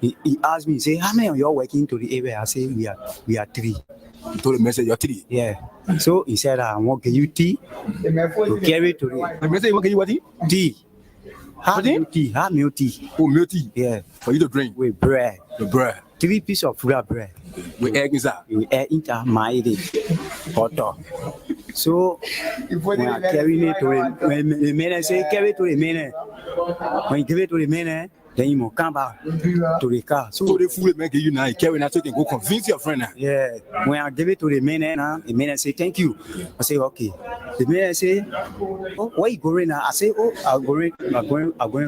He asked me, say, how many of you are working to the area? I say, we are 3. You told the man, say, you're 3. Yeah. So he said, I want to give you tea to carry to The man said, what can you what? tea. Hot milk tea. Oh, milk tea. Yeah. For you to drink. With bread. The bread. 3 pieces of bread. With egg inside. With egg inside my butter. So when I carry it to the man, say carry it to the man. When you give it to the man, then you must come back to the car. So the food man give you now, you carry now so you can go convince your friend now. Yeah. When I give it to the man, the man say thank you. I say okay. The man say, oh, where you going now? I say, oh, I'm going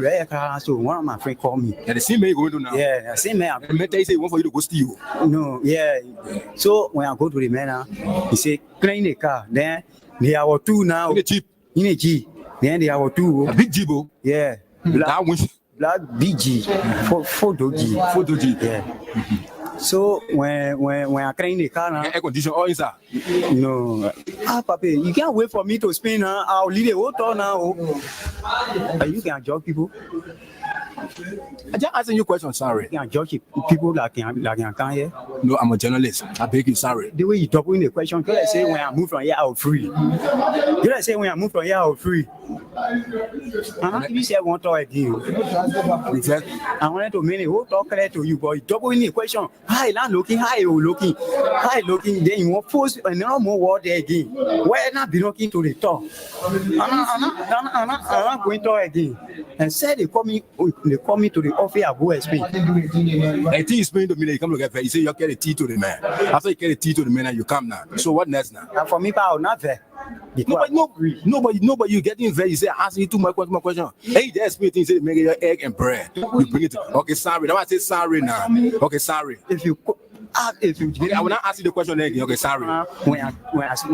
right car. So one of my friends called me. Yeah, the same man you going to now. Yeah, the same man. The man tell you say he want for you to go steal. No, yeah. So when I go to the man, he say clean the car. Then they are 2 now. In a jeep. Then they are 2. A big jeep. Yeah. Black BG, 4 doji. Yeah. So when I clean the car now, air condition all inside. No, Papa, you can't wait for me to spin. I'll leave the water now. You can judge people. I just asking you a question, sorry. You can judge people like can here. No, I'm a journalist. I beg you, sorry. The way you talk in the question, you say when I move from here, I'll free. You say when I move from here, I'll free. You say I want to talk again. I wanted to mean it. Who talk to you, but you double in the question. Hi, looking. Then you want force another more word there again. Why not be looking to the top? I'm not going to talk again. And said they call me to the office. I go explain. I think you explain to me that you come look at you say you get a tea to the man. After you get a tea to the man, you come now. So what next now? And for me, I'll not there. Nobody, you getting very. You say asking you too much question. Hey, they explain things. Say make your egg and bread. You bring it. Okay, sorry. That's why I say sorry now. Okay, sorry. If you I will not ask you the question again. Okay, sorry. When I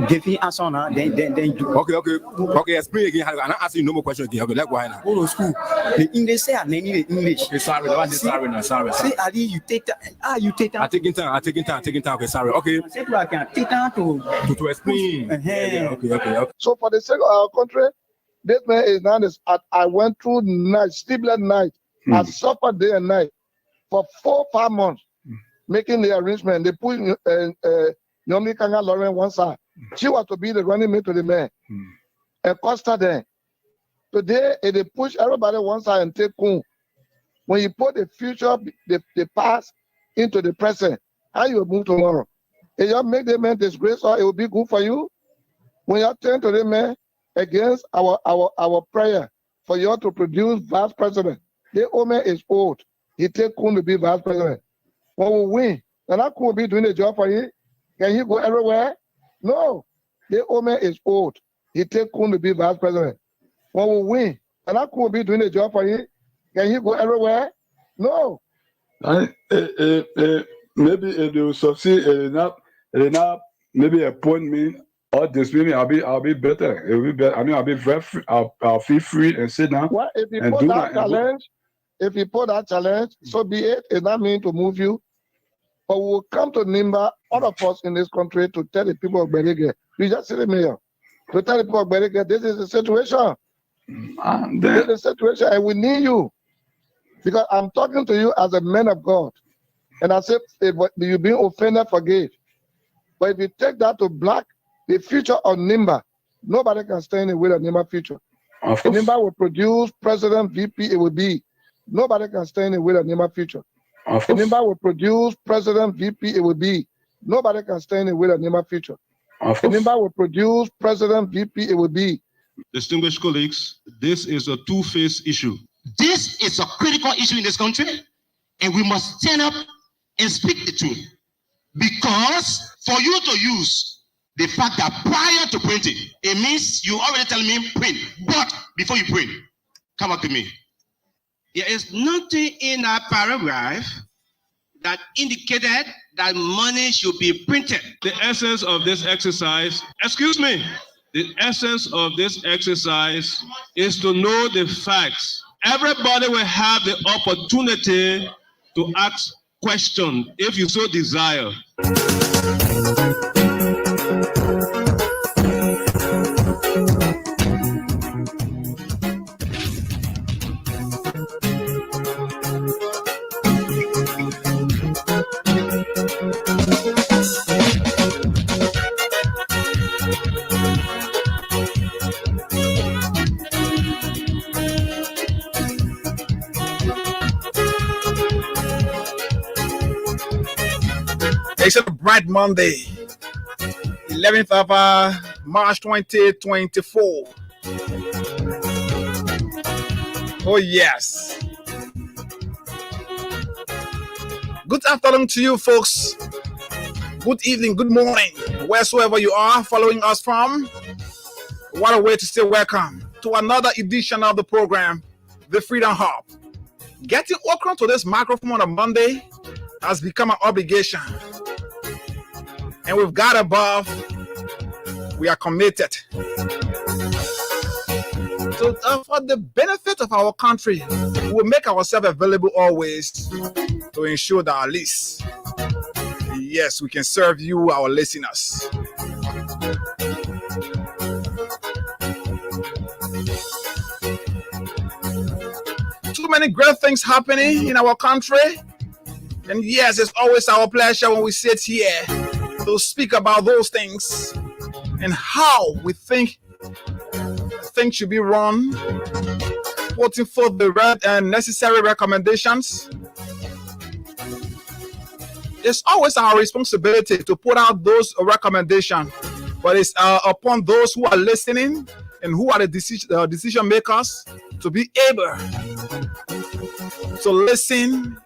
give you answer now, then you. Okay. Explain again. I'm not asking you no more question again. Okay, let's go ahead now. Go to school. The English say I need the English. Okay, sorry. That's why I say sorry now. Sorry. Say Ali, you take time. You take time. I'm taking time. Okay, sorry. Okay. Say I can take time to explain. Yeah. Okay. So for the sake of our country, this man is now. I went through night, sleepless night. I suffered day and night for 4-5 months. Making the arrangement, they put Yomi Kanga Lauren one side. She was to be the running mate to the man. And Costa there. Today, they push everybody one side and take Kun. When you put the future, the past into the present, how you move tomorrow? If you make the man disgrace, or it will be good for you. When you turn to the man against our prayer for you to produce vice president, the old man is old. He take Kun to be vice president. When we win, and I could be doing the job for you. Can he go everywhere? No. The old man is old. He take Kun to be vice president. When we win, and I could be doing the job for you. Can he go everywhere? No. Maybe if they will succeed, they not maybe appoint me or dismiss me. I'll be better. It will be better. I mean, I'll be very free. I'll feel free and sit down. Well, if you put that challenge. If you put that challenge, so be it. It's not mean to move you. But we'll come to Nimba, all of us in this country, to tell the people of Berege. We just see the mayor. To tell the people of Berege, this is the situation. This is the situation, and we need you. Because I'm talking to you as a man of God. And I said, if you've been offended, forgive. But if you take that to black, the future of Nimba, nobody can stand in the way of Nimba future. If Nimba will produce president, VP, it will be. Nobody can stand in the way of Nimba future. If Nimba will produce president, VP, it will be. Nobody can stand in the way of Nimba future. If Nimba will produce president, VP, it will be. Distinguished colleagues, this is a two-faced issue. This is a critical issue in this country, and we must stand up and speak the truth. Because for you to use the fact that prior to printing, it means you already telling me print, but before you print, come back to me. There is nothing in that paragraph that indicated that money should be printed. The essence of this exercise, the essence of this exercise is to know the facts. Everybody will have the opportunity to ask questions if you so desire. It's a bright Monday, 11th of March 2024. Oh, yes. Good afternoon to you, folks. Good evening, good morning, wheresoever you are following us from. What a way to say welcome to another edition of the program, The Freedom Hub. Getting welcome to this microphone on a Monday has become an obligation. And we've got above, we are committed. So for the benefit of our country, we will make ourselves available always to ensure that at least, yes, we can serve you, our listeners. Too many great things happening in our country. And yes, it's always our pleasure when we sit here to speak about those things and how we think things should be run, putting forth the right and necessary recommendations. It's always our responsibility to put out those recommendations, but it's upon those who are listening and who are the decision makers to be able to listen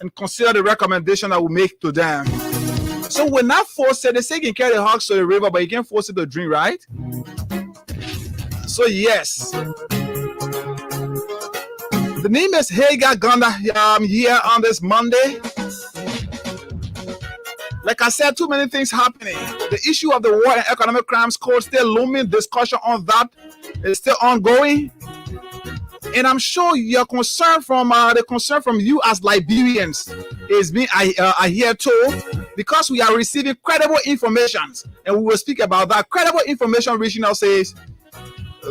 and consider the recommendation that we make to them. So we're not forced. They say you can carry the hogs to the river, but you can't force it to drink, right? So yes, the name is HAGGAI GONDAH. I'm here on this Monday. Like I said, too many things happening. The issue of the War and Economic Crimes Code still looming. Discussion on that is still ongoing. And I'm sure your concern from the concern from you as Liberians is being I hear too, because we are receiving credible information, and we will speak about that. Credible information reaching out says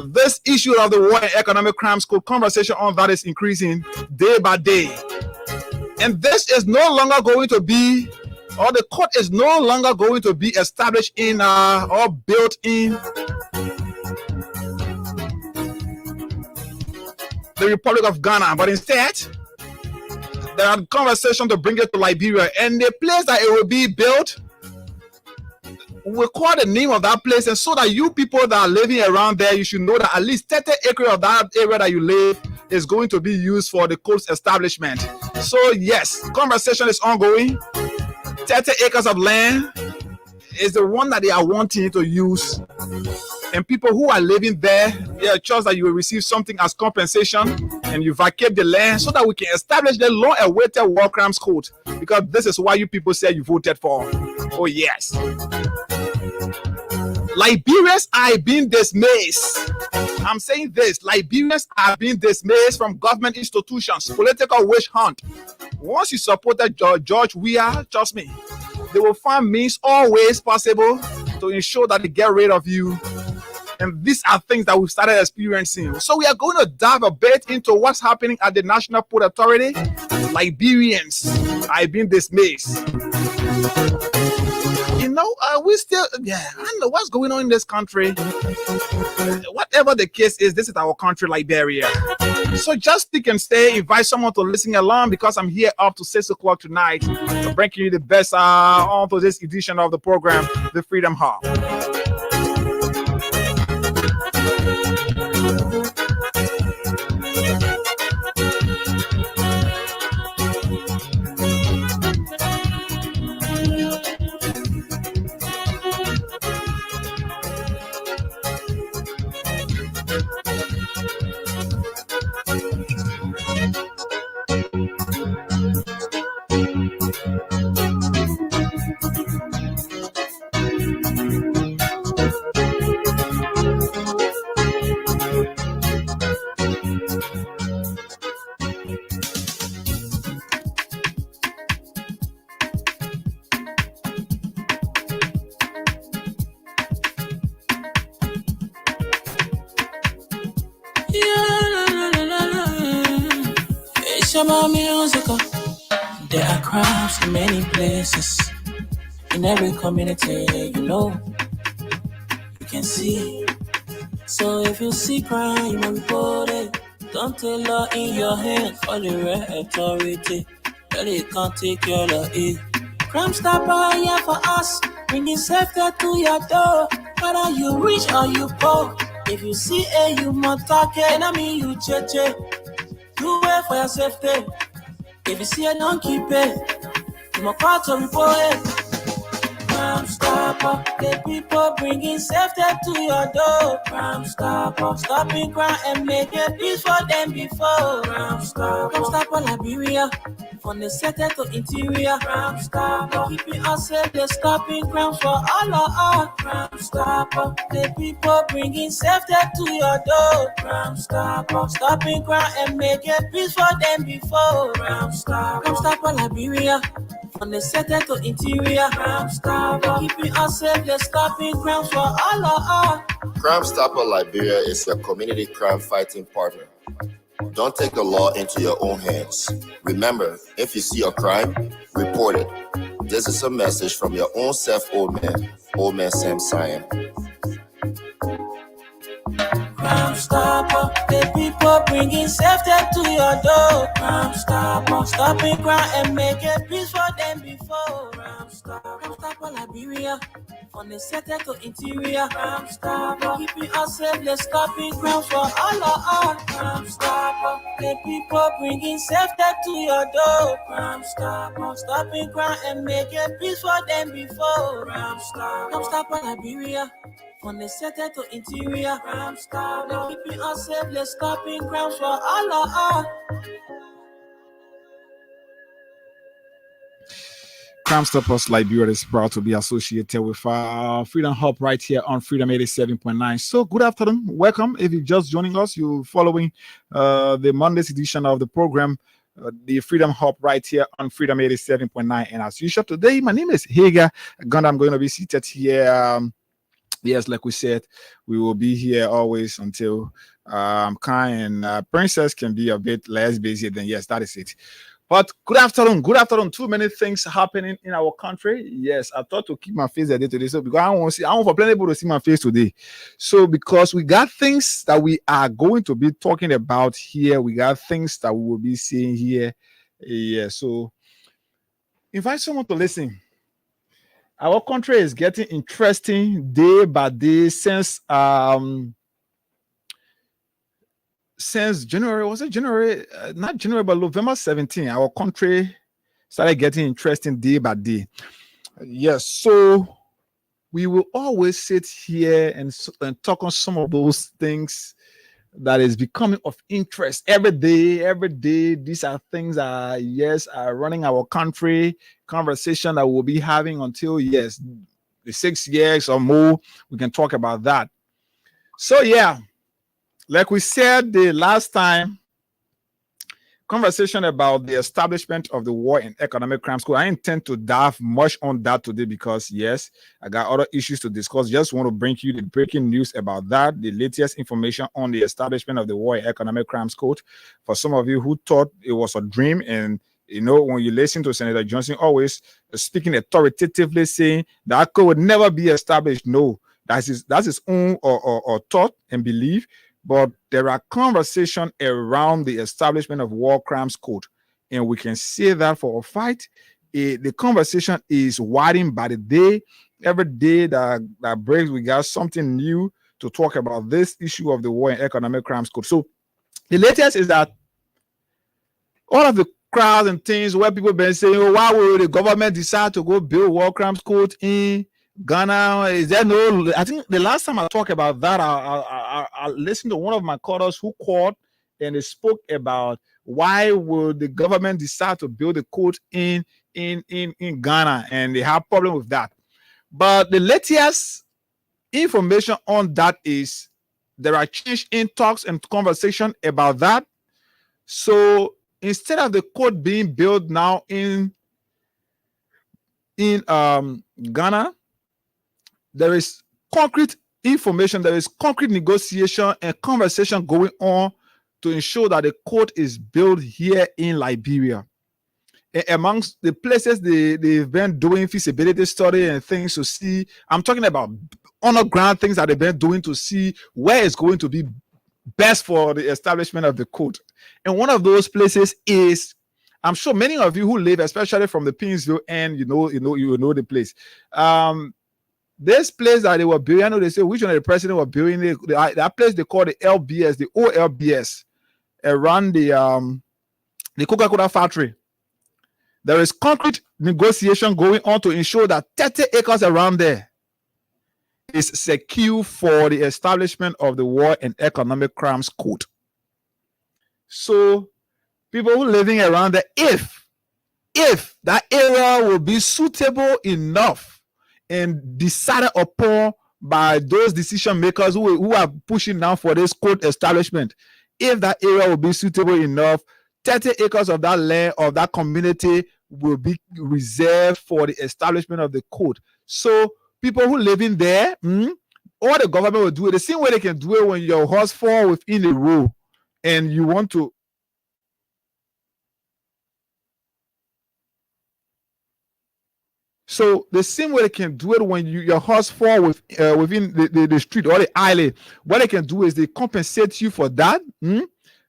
this issue of the War and Economic Crimes Code, conversation on that is increasing day by day, and this is no longer going to be, or the court is no longer going to be established in or built in the Republic of Ghana, but instead there are conversations to bring it to Liberia, and the place that it will be built, we'll call the name of that place, and so that you people that are living around there, you should know that at least 30 acres of that area that you live is going to be used for the coast establishment. So yes, conversation is ongoing. 30 acres of land is the one that they are wanting to use, and people who are living there, there are chances that you will receive something as compensation, and you vacate the land so that we can establish the long-awaited War Crimes Code, because this is why you people say you voted for. Oh yes, Liberians are being dismissed. I'm saying this: Liberians are being dismissed from government institutions, political witch hunt. Once you supported George Weah, trust me, they will find means always possible to ensure that they get rid of you. And these are things that we've started experiencing. So we are going to dive a bit into what's happening at the National Port Authority. Liberians are being dismissed. You know, we still, I don't know what's going on in this country. Whatever the case is, this is our country, Liberia. So just stick and stay, invite someone to listen along, because I'm here up to 6 o'clock tonight to bring you the best on to this edition of the program, The Freedom Hub. There are crowds in many places, in every community, you know, you can see. So if you see crime, you must report it. Don't take law in your hands, all the right authority. Really can't take care of it. Crime Stopper here for us, bringing safety to your door. Whether you rich or you poor, if you see a you must talk it, I mean you cheche. Do it for your safety. If you see a don't keep it, you must call to report it. Crime Stopper, the people bringing safety to your door. Crime Stopper, stopping crime and making peace for them before. Crime Stopper, Liberia, from the center to interior. Crime Stopper, keeping us safe, they're stopping crime for all of us. Crime Stopper, the people bringing safety to your door. Crime Stopper, stopping crime and making peace for them before. Crime Stopper, Liberia, from the center to interior. Crime Stopper, keeping us safe, they're stopping crime for all of us. Crime Stopper Liberia is your community crime fighting partner. Don't take the law into your own hands. Remember, if you see a crime, report it. This is a message from your own self, Old Man Sam Sion. Crime Stopper, the people bringing safety to your door. Crime Stopper, stopping crime and making peace for them before. Crime Stopper, Liberia, from the center to interior. Crime Stopper, keeping us safe, they're stopping crime for all of us. Crime Stopper, the people bringing safety to your door. Crime Stopper, stopping crime and making peace for them before. Crime Stopper, Liberia, from the center to interior. Crime Stopper, keeping us safe, they're stopping crime for all of us. Crime Stoppers Liberia is proud to be associated with Freedom Hub right here on Freedom 87.9. So good afternoon, welcome. If you're just joining us, you're following the Monday's edition of the program, the Freedom Hub right here on Freedom 87.9. And as usual today, my name is HAGGAI GONDAH. I'm going to be seated here. Yes, like we said, we will be here always until Kai and Princess can be a bit less busy. Then yes, that is it. But good afternoon. Too many things happening in our country. Yes, I thought to keep my face a day today. So because I want for plenty people to see my face today. So because we got things that we are going to be talking about here. We got things that we will be seeing here. Yeah. So invite someone to listen. Our country is getting interesting day by day since January, was it January? Not January, but November 17. Our country started getting interesting day by day. Yes, so we will always sit here and talk on some of those things that is becoming of interest every day. These are things that are running our country. Conversation that we'll be having until the 6 years or more. We can talk about that. So yeah, like we said the last time, conversation about the establishment of the War and Economic Crimes Court. I intend to dive much on that today because yes, I got other issues to discuss. Just want to bring you the breaking news about that, the latest information on the establishment of the War and Economic Crimes Court. For some of you who thought it was a dream, and you know, when you listen to Senator Johnson always speaking authoritatively saying that court would never be established. No, that's his own or thought and belief. But there are conversations around the establishment of War Crimes Court, and we can say that for a fact. The conversation is widening by the day. Every day that breaks, we got something new to talk about this issue of the War and Economic Crimes Court. So the latest is that all of the crowds and things where people have been saying, oh, why would the government decide to go build War Crimes Court in Ghana? Is there no? I think the last time I talked about that, I listened to one of my callers who called and they spoke about why would the government decide to build a court in Ghana, and they have problem with that. But the latest information on that is there are change in talks and conversation about that. So instead of the court being built now in Ghana, there is concrete information, there is concrete negotiation and conversation going on to ensure that the court is built here in Liberia. And amongst the places they've been doing feasibility study and things to see, I'm talking about on the ground things that they've been doing to see where it's going to be best for the establishment of the court. And one of those places is I'm sure many of you who live, especially from the Pinsville end, you know the place. This place that they were building, I know they say which one of the president were building that place they call the LBS, the OLBS, around the Coca-Cola factory. There is concrete negotiation going on to ensure that 30 acres around there is secure for the establishment of the War and Economic Crimes Code. So people who are living around there, if that area will be suitable enough and decided upon by those decision makers who are pushing down for this code establishment, if that area will be suitable enough, 30 acres of that land of that community will be reserved for the establishment of the code. So people who live in there, or the government will do it the same way they can do it when your horse fall within a row and you want to. So the same way they can do it when your horse fall within the street or the alley, what they can do is they compensate you for that.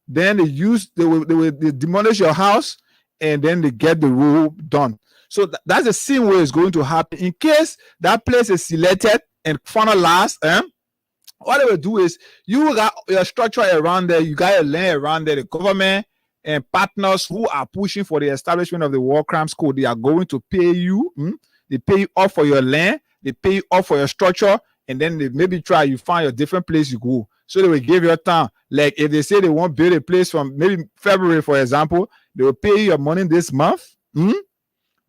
Then they demolish your house and then they get the road done. So that's the same way it's going to happen. In case that place is selected and finalized, what they will do is you got your structure around there, you got your land around there, the government and partners who are pushing for the establishment of the War Crimes Code, they are going to pay you. They pay you off for your land, they pay you off for your structure, and then they maybe try you find a different place you go. So they will give you a time. Like if they say they won't build a place from maybe February, for example, they will pay you your money this month. Then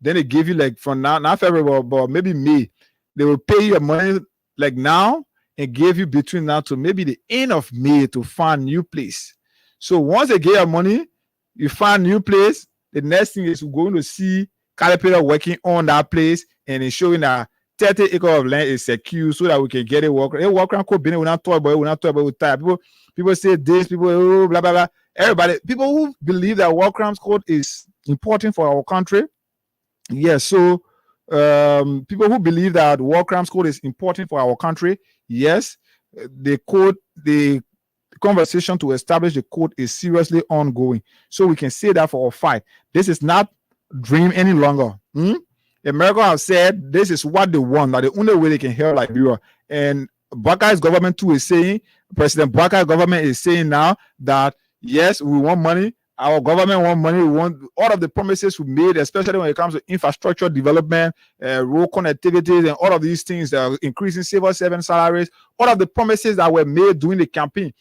they give you like from now, not February, but maybe May. They will pay you your money like now and give you between now to maybe the end of May to find a new place. So once they get your money, you find a new place. The next thing is we're going to see Caterpillar working on that place and ensuring that 30 acres of land is secure so that we can get a worker. A worker could be not talk about it, we're not talking about time. People say this, people blah blah blah. Everybody, people who believe that War Crimes Code is important for our country. Yes, so people who believe that War Crimes Code is important for our country, yes, the conversation to establish the code is seriously ongoing. So we can say that for a fact. This is not dream any longer. America have said this is what they want. That the only way they can help Liberia. And Buckeye's government too is saying, President Buckeye's government is saying now that yes, we want money. Our government want money. We want all of the promises we made, especially when it comes to infrastructure development, road connectivities, and all of these things that are increasing civil servant salaries. All of the promises that were made during the campaign.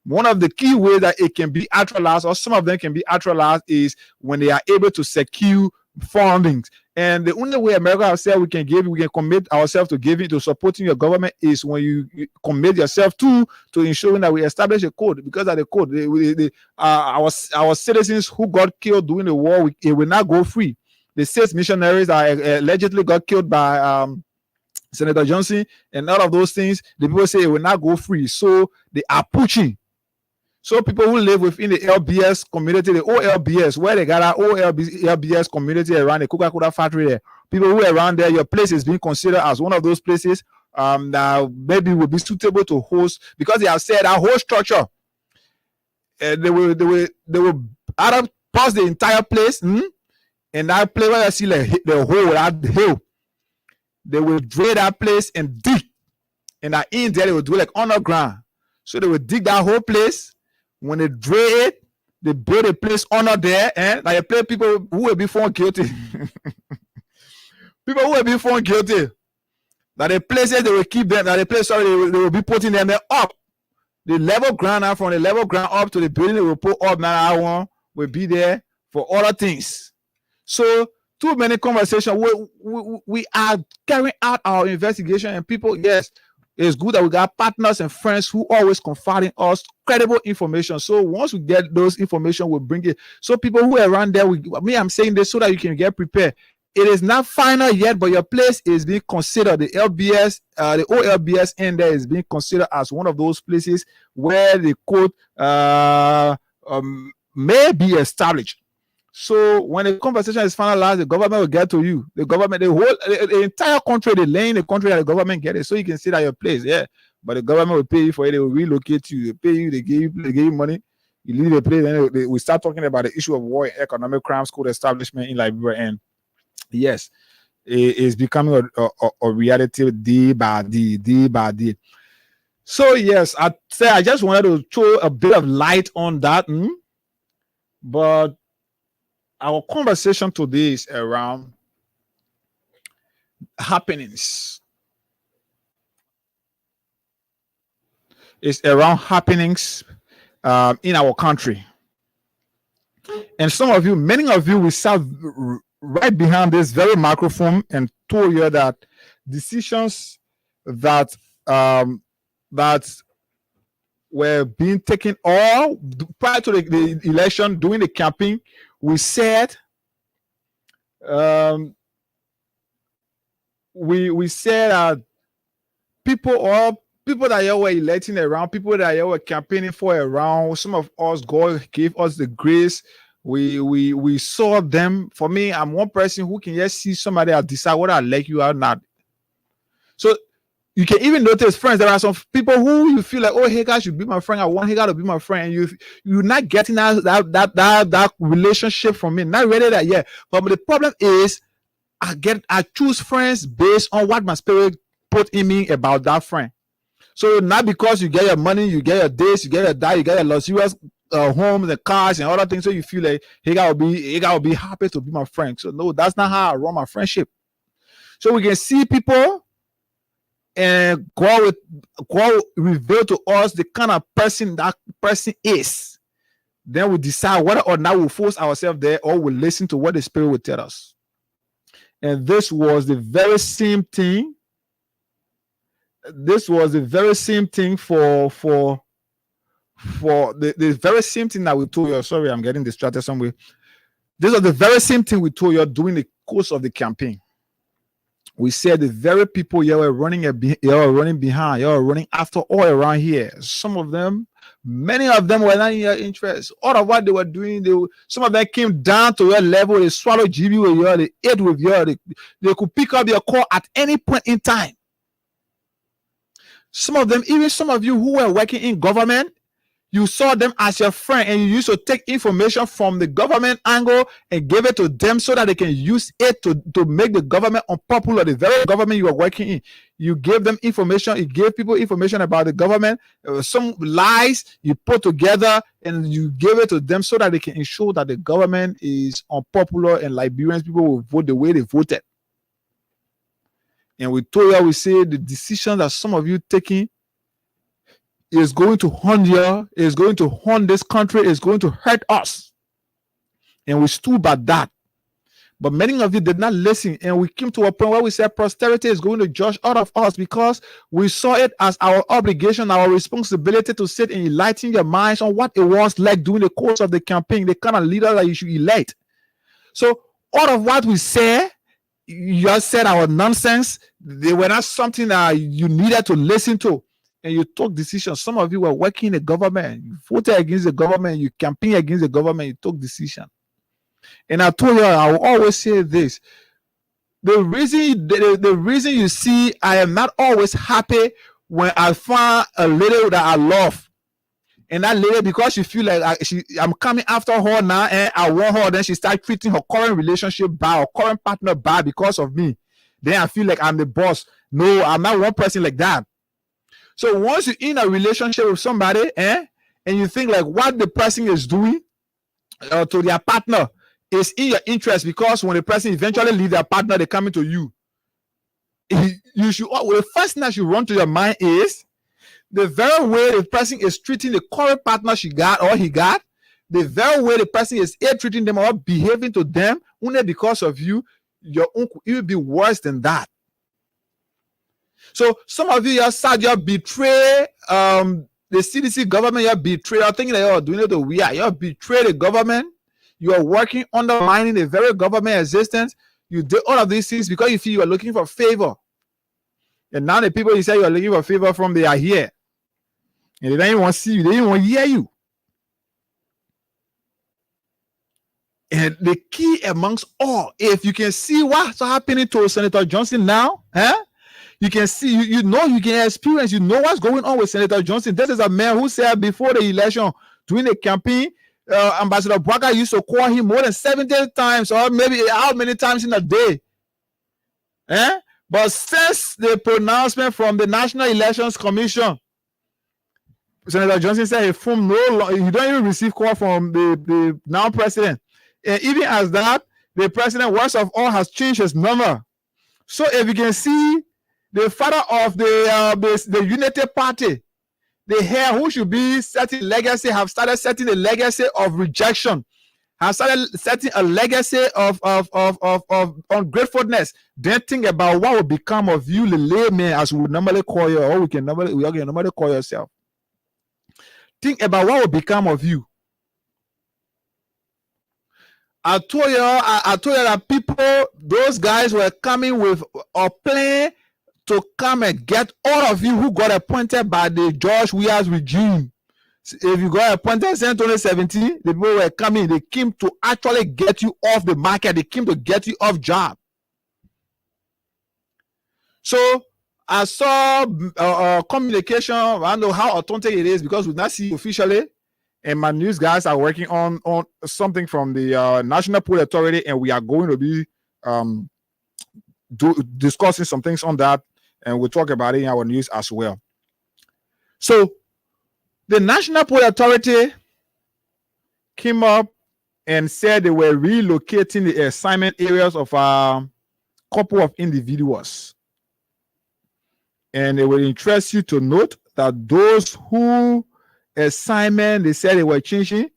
One of the key ways that it can be actualized, or some of them can be actualized, is when they are able to secure fundings. And the only way America has said we can commit ourselves to giving, to supporting your government, is when you commit yourself to ensuring that we establish a code. Because of the code, our citizens who got killed during the war, it will not go free. The 6 missionaries that allegedly got killed by Senator Johnson and all of those things, the people say it will not go free. So they are pushing. So people who live within the LBS community, the OLBS, where they got our OLBS community around the Coca-Cola factory there, people who are around there, your place is being considered as one of those places that maybe will be suitable to host, because they have said our whole structure, they will either pass the entire place, and that place where you see the hole, that hill, they will drain that place and dig, and that in there they will do like underground. So they will dig that whole place. When they drain it, they build a place under there, and like play people who will be found guilty. People who will be found guilty. That the places they will keep them, that the place they will be putting them there up. The level ground now, from the level ground up to the building they will put up now, that one will be there for other things. So too many conversations. We are carrying out our investigation, and people, yes, it's good that we got partners and friends who always confide in us credible information. So once we get those information, we'll bring it. So people who are around there, I'm saying this so that you can get prepared. It is not final yet, but your place is being considered. The LBS, the OLBS in there is being considered as one of those places where the code may be established. So when the conversation is finalized, the government will get to you. The government, the entire country, they lay in the country that the government get it, so you can sit at your place. Yeah, but the government will pay you for it. They will relocate you. They pay you. They give you money. You leave the place, then we start talking about the issue of war and economic crimes code establishment in Liberia. And yes, it is becoming a reality day by day. So yes, I just wanted to throw a bit of light on that. But our conversation today is around happenings. It's around happenings in our country. And many of you will sat right behind this very microphone and told you that decisions that were being taken all prior to the election, during the campaign, we said we said people that you were electing around, people that you were campaigning for around, some of us, God gave us the grace. We saw them. For me, I'm one person who can just see somebody and decide whether I like you or not. So you can even notice, friends, there are some people who you feel like, oh, Haggai should be my friend. I want Haggai to be my friend. And you're not getting that relationship from me. Not really that yet. But the problem is I choose friends based on what my spirit put in me about that friend. So not because you get your money, you get your days, you get your die, you get your luxurious homes, the cars, and other things. So you feel like Haggai will be happy to be my friend. So no, that's not how I run my friendship. So we can see people, and God reveal to us the kind of person that person is. Then we decide whether or not we force ourselves there or we listen to what the Spirit will tell us. And this was the very same thing. This was the very same thing for the very same thing that we told you. Sorry, I'm getting distracted somewhere. This was the very same thing we told you during the course of the campaign. We said the very people you were running behind, you were running after all around here. Some of them, many of them were not in your interest. All of what they were doing, some of them came down to your level. They swallowed GB with you, they ate with you. They could pick up your call at any point in time. Some of them, even some of you who were working in government, you saw them as your friend, and you used to take information from the government angle and give it to them so that they can use it to make the government unpopular. The very government you are working in, you gave them information, you gave people information about the government, some lies you put together, and you gave it to them so that they can ensure that the government is unpopular and Liberians people will vote the way they voted. And we told you, we say the decision that some of you taking is going to harm you, is going to harm this country, is going to hurt us. And we stood by that. But many of you did not listen. And we came to a point where we said posterity is going to judge all of us because we saw it as our obligation, our responsibility to sit and enlighten your minds on what it was like during the course of the campaign, the kind of leader that you should elect. So all of what we said, you just said our nonsense. They were not something that you needed to listen to. And you took decisions. Some of you were working in the government. You voted against the government. You campaigned against the government. You took decisions. And I told you, I will always say this. The reason you see I am not always happy when I find a lady that I love. And that lady, because she feel like I'm coming after her now and I want her, then she start treating her current relationship bad, or current partner bad because of me. Then I feel like I'm the boss. No, I'm not one person like that. So once you're in a relationship with somebody, and you think like what the person is doing to their partner is in your interest, because when the person eventually leave their partner, they come into you. You should, the first thing that should run to your mind is the very way the person is treating the current partner she got or he got, the very way the person is treating them or behaving to them, only because of you, your own could even be worse than that. So some of you said you betray the CDC government, you betray, you're thinking that you're doing it to weird. You betray the government, you are working undermining the very government existence. You do all of these things because you feel you are looking for favor. And now the people you say you are looking for favor from, they are here. And they don't even want to see you, they don't even want to hear you. And the key amongst all, if you can see what's happening to Senator Johnson now, you can see, you know, you can experience, you know what's going on with Senator Johnson. This is a man who said before the election, during the campaign, Ambassador Braga used to call him more than 70 times, or maybe how many times in a day. But since the pronouncement from the National Elections Commission, Senator Johnson said he don't even receive call from the now president. And even as that, the president, worst of all, has changed his number. So if you can see, the father of the Unity Party, the heir who should be setting legacy, have started setting a legacy of rejection, have started setting a legacy of ungratefulness. Then think about what will become of you, the layman, as we would normally call you, or we can normally call yourself. Think about what will become of you. I told you that people, those guys were coming with a plan to come and get all of you who got appointed by the George Weah's regime. If you got appointed in 2017, the people were coming. They came to actually get you off the market. They came to get you off job. So I saw communication. I don't know how authentic it is because we not see officially. And my news guys are working on something from the National Port Authority, and we are going to be discussing some things on that, and we'll talk about it in our news as well. So the National Port Authority came up and said they were relocating the assignment areas of a couple of individuals. And it will interest you to note that those who assignment they said they were changing,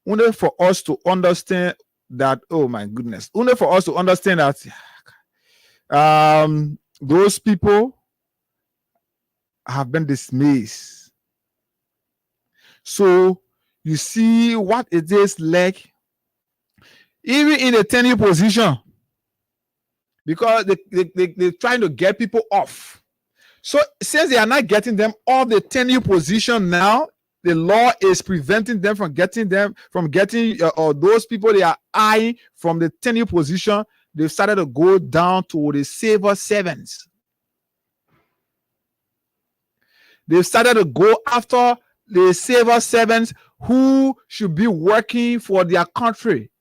only for us to understand that, oh my goodness, only for us to understand that those people have been dismissed. So you see what it is like, even in a tenure position, because they're trying to get people off. So since they are not getting them off the tenure position now, the law is preventing them from getting those people they are eyeing from the tenure position. They've started to go down to the civil servants. They've started to go after the civil servants who should be working for their country.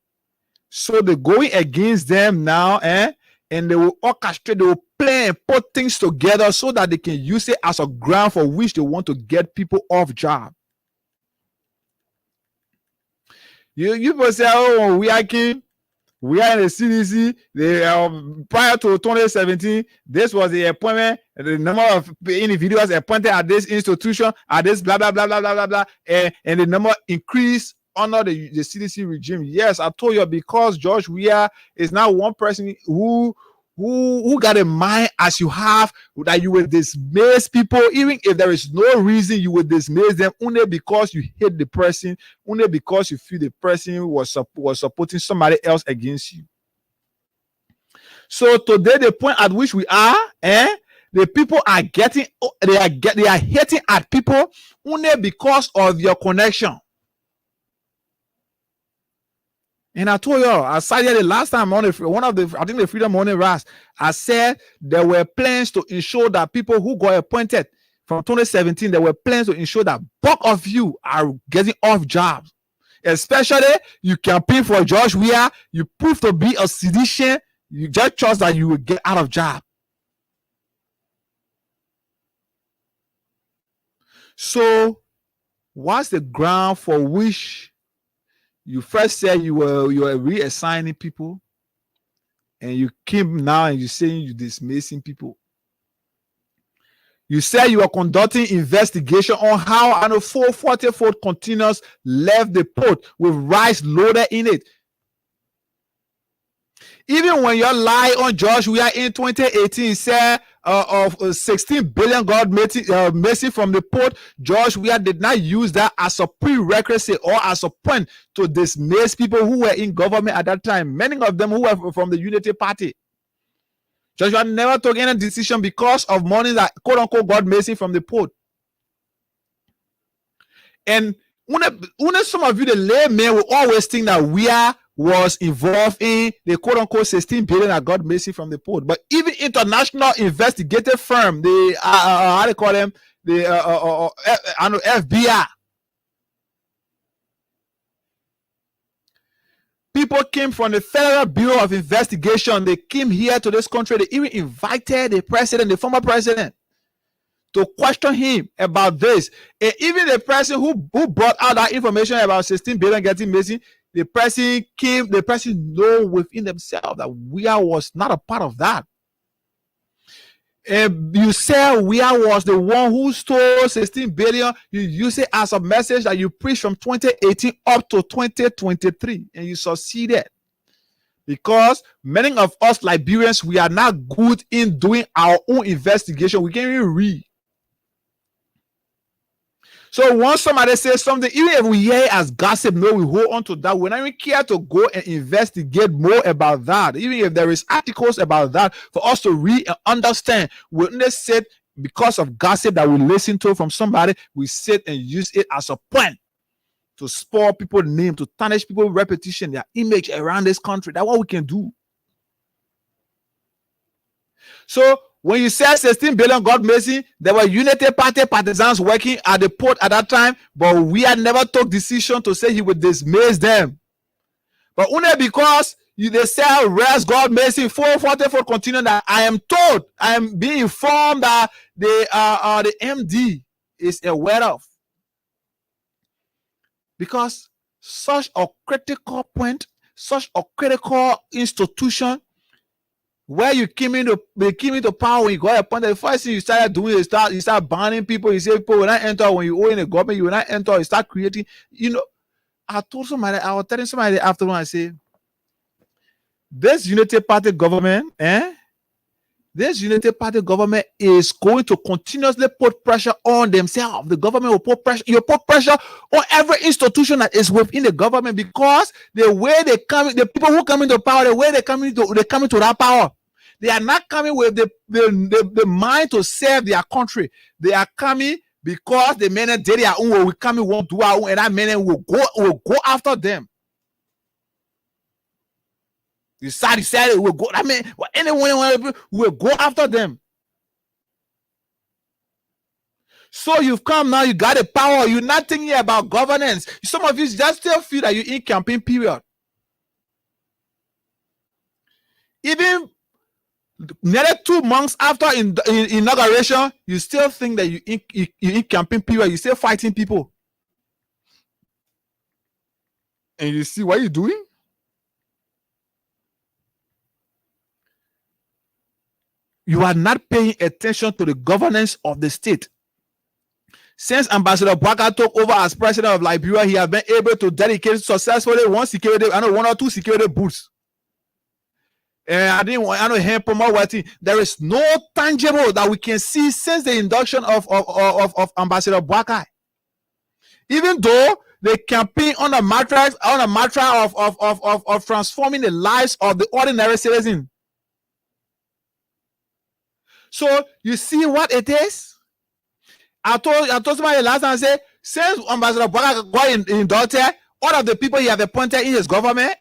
So they're going against them now, and they will orchestrate, they will plan and put things together so that they can use it as a ground for which they want to get people off job. You will say, oh, we are in the CDC. Prior to 2017, this was the appointment, the number of individuals appointed at this institution, at this blah, blah, blah, blah, blah, blah, blah, and the number increased under the CDC regime. Yes, I told you, because George Weah is now one person who got a mind as you have, that you will dismiss people, even if there is no reason you will dismiss them, only because you hate the person, only because you feel the person was supporting somebody else against you. So today, the point at which we are, the people are they are hating at people only because of your connection. And I told you, I said the last time on the Freedom Morning Rise, I said there were plans to ensure that people who got appointed from 2017, there were plans to ensure that bulk of you are getting off jobs. Especially, you campaign for George Weah, you prove to be a sedition, you just trust that you will get out of job. So, what's the ground for which you first said you were reassigning people, and you came now and you're saying you're dismissing people? You said you are conducting investigation on how 440-foot containers left the port with rice loaded in it. Even when you lie on George Weah in 2018, said of 16 billion God missing from the port, George Weah did not use that as a prerequisite or as a point to dismiss people who were in government at that time. Many of them who were from the Unity Party. George Weah never took any decision because of money that quote unquote got missing from the port. And when some of you, the laymen, will always think that Weah was involved in the quote unquote 16 billion that got missing from the port. But even international investigative firm, the how they call them, the FBI, people came from the Federal Bureau of Investigation. They came here to this country. They even invited the president, the former president, to question him about this. And even the person who brought out that information about 16 billion getting missing, the person know within themselves that Weah was not a part of that. And you say Weah was the one who stole 16 billion. You use it as a message that you preach from 2018 up to 2023, and you succeeded. Because many of us Liberians, we are not good in doing our own investigation. We can't even read. So once somebody says something, even if we hear it as gossip, no, we hold on to that. We don't even care to go and investigate more about that. Even if there is articles about that for us to read and understand, we only sit because of gossip that we listen to from somebody, we sit and use it as a point to spoil people's name, to tarnish people's reputation, their image around this country. That's what we can do. So when you say 16 billion got missing, there were Unity Party partisans working at the port at that time, but we had never took decision to say he would dismiss them. But only because they say rest God missing 444 continue, that I am told, I am being informed that the MD is aware of. Because such a critical point, such a critical institution, where you came into power, when you got appointed, the first thing you started doing is you start banning people. You say people will not enter when you owe in the government. You will not enter. You start creating. I was telling somebody afternoon, I say, this Unity Party government, this Unity Party government is going to continuously put pressure on themselves. The government will put pressure. You put pressure on every institution that is within the government, because the way they come, the people who come into power, the way they come into that power, they are not coming with the mind to serve their country. They are coming because the men did their own. We come and won't do our own, and that men will go after them. You decided it will go. I mean, anyone will go after them. So you've come now, you got the power. You're not thinking about governance. Some of you just still feel that you're in campaign period. Even nearly 2 months after inauguration, you still think that you're in campaign period. You're still fighting people. And you see what you're doing? You are not paying attention to the governance of the state. Since Ambassador Baka took over as president of Liberia, he has been able to dedicate successfully one or two security booths. I don't hear there is no tangible that we can see since the induction of Ambassador Baka. Even though they campaign on a matter of transforming the lives of the ordinary citizen. So you see what it is? I told somebody last time, I said, since Ambassador Baka got inducted, all of the people he has appointed in his government,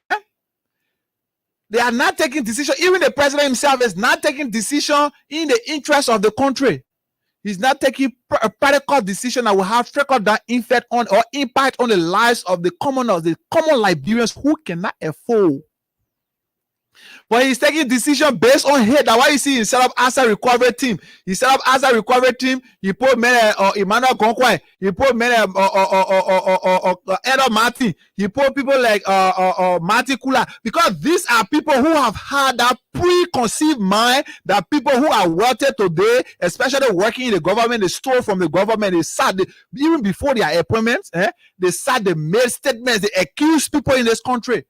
they are not taking decision. Even the president himself is not taking decision in the interest of the country. He's not taking a practical decision that will have trickle-down effect on or impact on the lives of the commoners, the common Liberians who cannot afford. But he's taking decision based on hate. That's why you see he set up as a recovery team. He set up as a recovery team. He put Emmanuel Gonkwe. He put Edo Martin. He put people like Martin Kula. Because these are people who have had that preconceived mind that people who are wealthy today, especially working in the government, they stole from the government. They sat, even before their appointments, they sat, they made statements, they accused people in this country.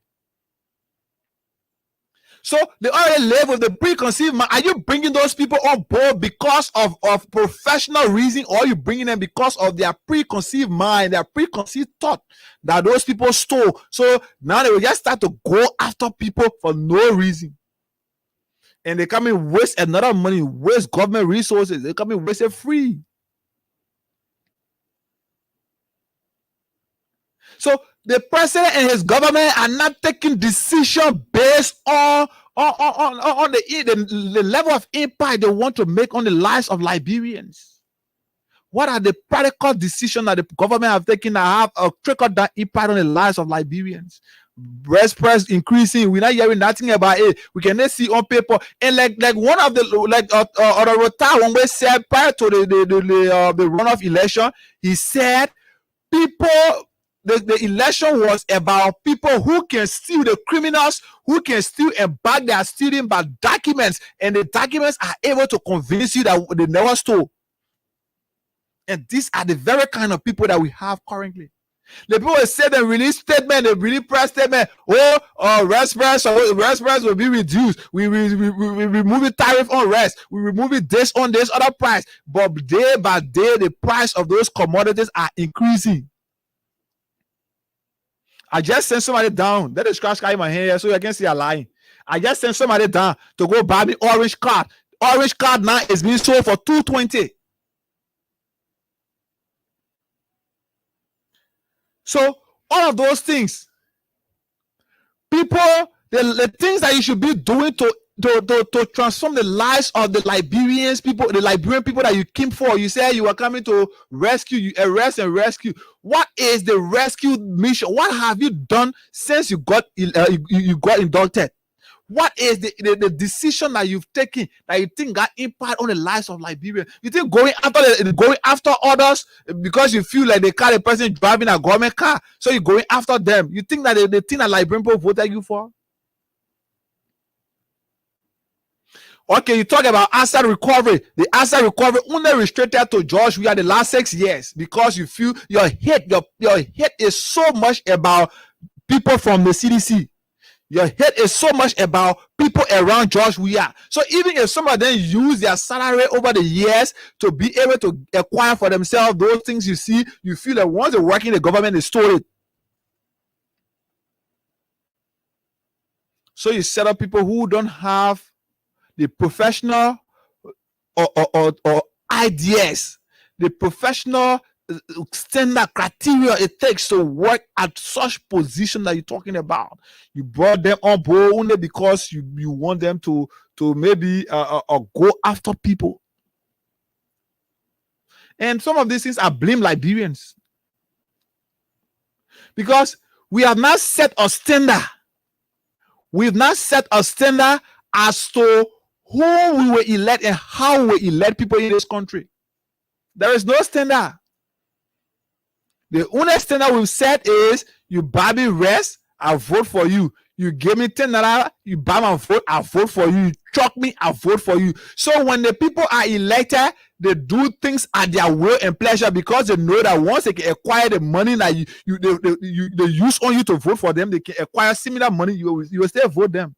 So they already live with the preconceived mind. Are you bringing those people on board because of professional reason, or are you bringing them because of their preconceived mind, their preconceived thought that those people stole? So now they will just start to go after people for no reason. And they come in waste another money, waste government resources. They come in waste it free. So the president and his government are not taking decision based on the level of impact they want to make on the lives of Liberians. What are the practical decisions that the government have taken that have a trickle-down impact on the lives of Liberians? breast price increasing. We're not hearing nothing about it. We cannot see on paper. And like one of the when we said prior to the runoff election, he said people. The election was about people who can steal, the criminals who can steal and back their stealing by documents, and the documents are able to convince you that they never stole. And these are the very kind of people that we have currently. The people will say they release statement, they release press statement. Rest price will be reduced. We remove the tariff on rest. We remove it this on this other price. But day by day, the price of those commodities are increasing. I just sent somebody down. That is scratch in my hand so you can see a line. I just sent somebody down to go buy me orange card. Orange card now is being sold for $220. So all of those things, people, the things that you should be doing to transform the lives of the Liberians people, the Liberian people that you came for. You said you were coming to rescue, you arrest and rescue. What is the rescue mission? What have you done since you got indicted? What is the decision that you've taken that you think got impact on the lives of Liberia? You think going after others because you feel like they car a person driving a government car, so you're going after them? You think that the thing that Liberian people voted you for? Okay, you talk about asset recovery. The asset recovery only restricted to George Weah the last 6 years because you feel your hate is so much about people from the CDC. Your hate is so much about people around George Weah. So even if some of them use their salary over the years to be able to acquire for themselves those things you see, you feel that once they work in the government, they stole it. So you set up people who don't have the professional or ideas, the professional standard criteria it takes to work at such position that you're talking about. You brought them on board only because you want them to maybe go after people. And some of these things are blame Liberians because we have not set a standard. We've not set a standard as to who we will elect and how we elect people in this country. There is no standard. The only standard we've set is you buy me rest, I vote for you. You give me $10, you buy my vote, I vote for you. You chuck me, I vote for you. So when the people are elected, they do things at their will and pleasure because they know that once they can acquire the money that they use on you to vote for them, they can acquire similar money, you will still vote them.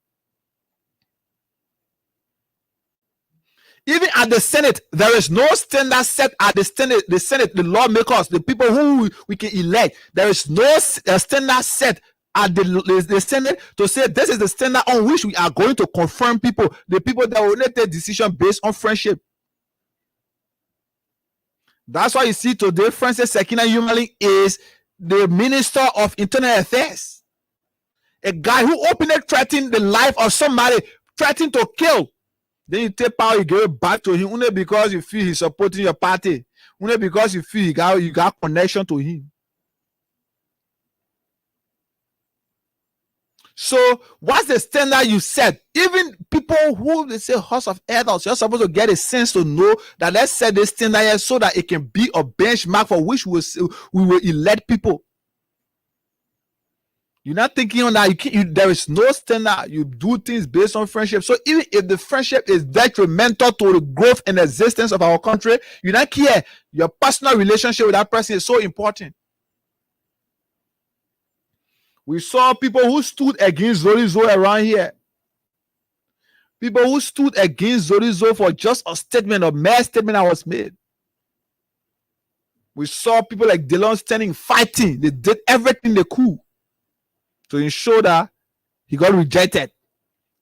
Even at the Senate, there is no standard set at the Senate, the lawmakers, the people who we can elect. There is no standard set at the Senate to say this is the standard on which we are going to confirm people, the people that will make a decision based on friendship. That's why you see today, Francis Sekina Yumali is the Minister of Internal Affairs. A guy who openly threatened the life of somebody, threatened to kill. Then you take power, you give it back to him only because you feel he's supporting your party, only because you feel you got connection to him. So what's the standard you set? Even people who they say house of elders, you're supposed to get a sense to know that let's set this standard here so that it can be a benchmark for which we will elect people. You're not thinking on that. There is no standard. You do things based on friendship. So even if the friendship is detrimental to the growth and existence of our country, you don't care. Your personal relationship with that person is so important. We saw people who stood against Zorizo around here. People who stood against Zorizo for just a statement, a mere statement that was made. We saw people like Delon standing, fighting. They did everything they could to ensure that he got rejected.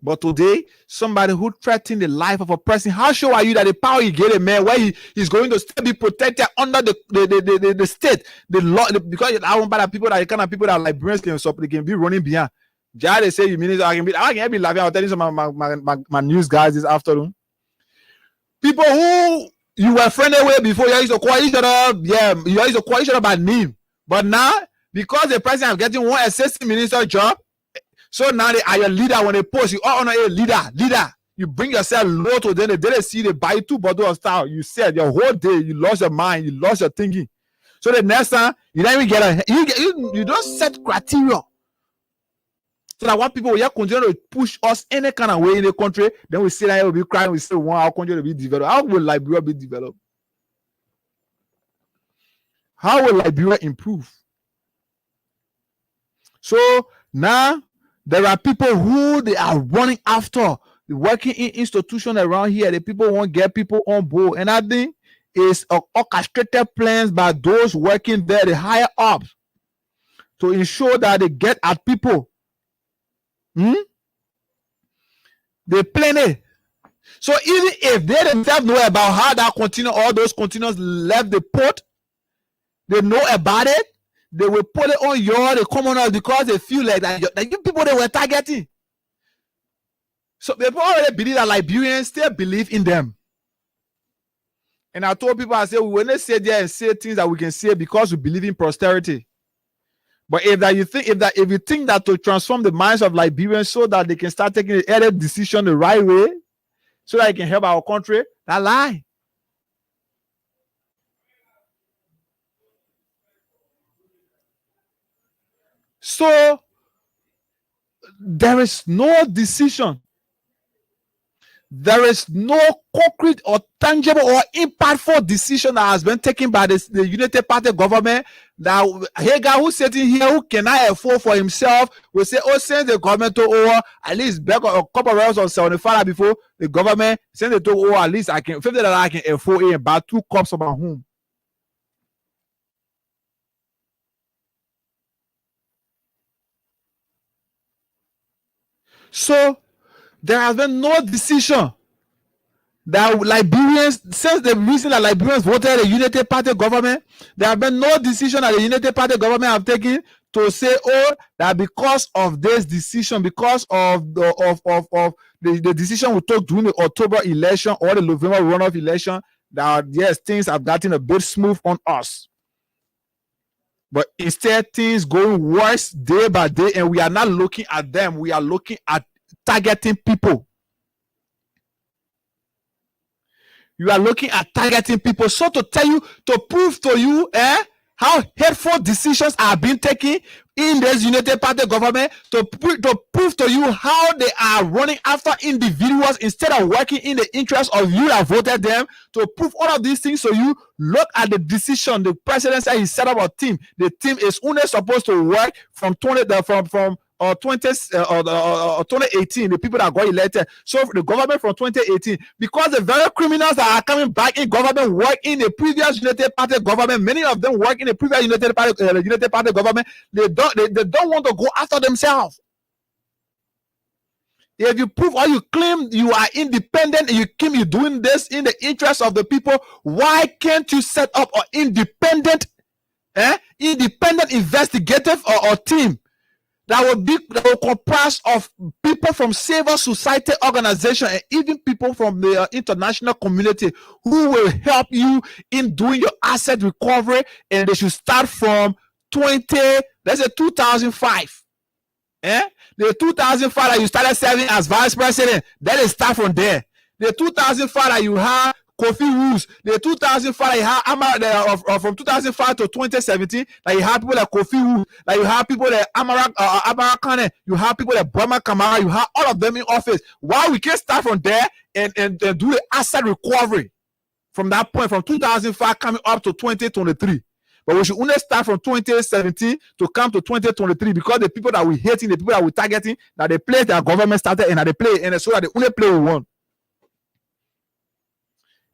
But today, somebody who threatened the life of a person, how sure are you that the power you get a man where he's going to still be protected under the state, the law, because I want bad people that the kind of people that Liberians they can be running behind. Just they say you mean I can be laughing. I'll tell you some of my news guys this afternoon. People who you were friendly with before, you used to call each other, you used to call each other by name. But now, because the president is getting one assistant minister job, So now they are your leader. When they post, you all honor a leader. You bring yourself low to them. They see they buy 2 bottles of style. You said your whole day, you lost your mind, you lost your thinking. So the next time, you don't even get you don't set criteria. So that what people will continue to push us any kind of way in the country, then we see that it will be crying, we say we want our country to be developed. How will Liberia be developed? How will Liberia improve? So now there are people who they are running after, working in institutions around here. The people won't get people on board, and I think it's orchestrated plans by those working there, the higher ups, to ensure that they get at people. They plan it. So even if they themselves know about how that container, all those containers left the port, they know about it. They will put it on the commoners because they feel like that you people they were targeting. So people already believe that Liberians still believe in them. And I told people, I said, we will not sit there and say things that we can say because we believe in posterity. But if you think that to transform the minds of Liberians so that they can start taking the other decision the right way, so that it can help our country, that lie. So there is no decision. There is no concrete or tangible or impactful decision that has been taken by the United Party government that HAGGAI, who's sitting here, who cannot afford for himself, will say, oh, send the government to over at least back a couple of hours on 75 before the government send it to over at least I can $50 I can afford and buy 2 cups of my home. So there has been no decision that Liberians, since the reason that Liberians voted the United Party government, there have been no decision that the United Party government have taken to say, oh, that because of this decision, because of the decision we took during the October election or the November runoff election, that yes, things have gotten a bit smooth on us. But instead, things going worse day by day, and we are not looking at them. We are looking at targeting people. You are looking at targeting people. So to tell you, to prove to you how hateful decisions are being taken in this United Party government, to prove to you how they are running after individuals instead of working in the interest of you that voted them, to prove all of these things. So you look at the decision. The president said he set up a team. The team is only supposed to work from 2018, the people that got elected. So the government from 2018, because the very criminals that are coming back in government work in the previous United Party government. Many of them work in the previous United Party government. They don't want to go after themselves. If you prove or you claim you are independent and you claim you're doing this in the interest of the people, why can't you set up an independent investigative or team that will comprise of people from civil society organization and even people from the international community who will help you in doing your asset recovery? And they should start from 2005. The 2005 that you started serving as vice president, that is start from there. The 2005 that you have Kofi Rules, the 2005 you have from 2005 to 2017, that you have people like Kofi Rules, that you have people like Amara Kane, you have people like Brahma Kamara, you have all of them in office. Why we can't start from there and do the asset recovery from that point, from 2005 coming up to 2023? But we should only start from 2017 to come to 2023 because the people that we hating, the people that we targeting, that they place their government started and that they play, and so that they only play with one.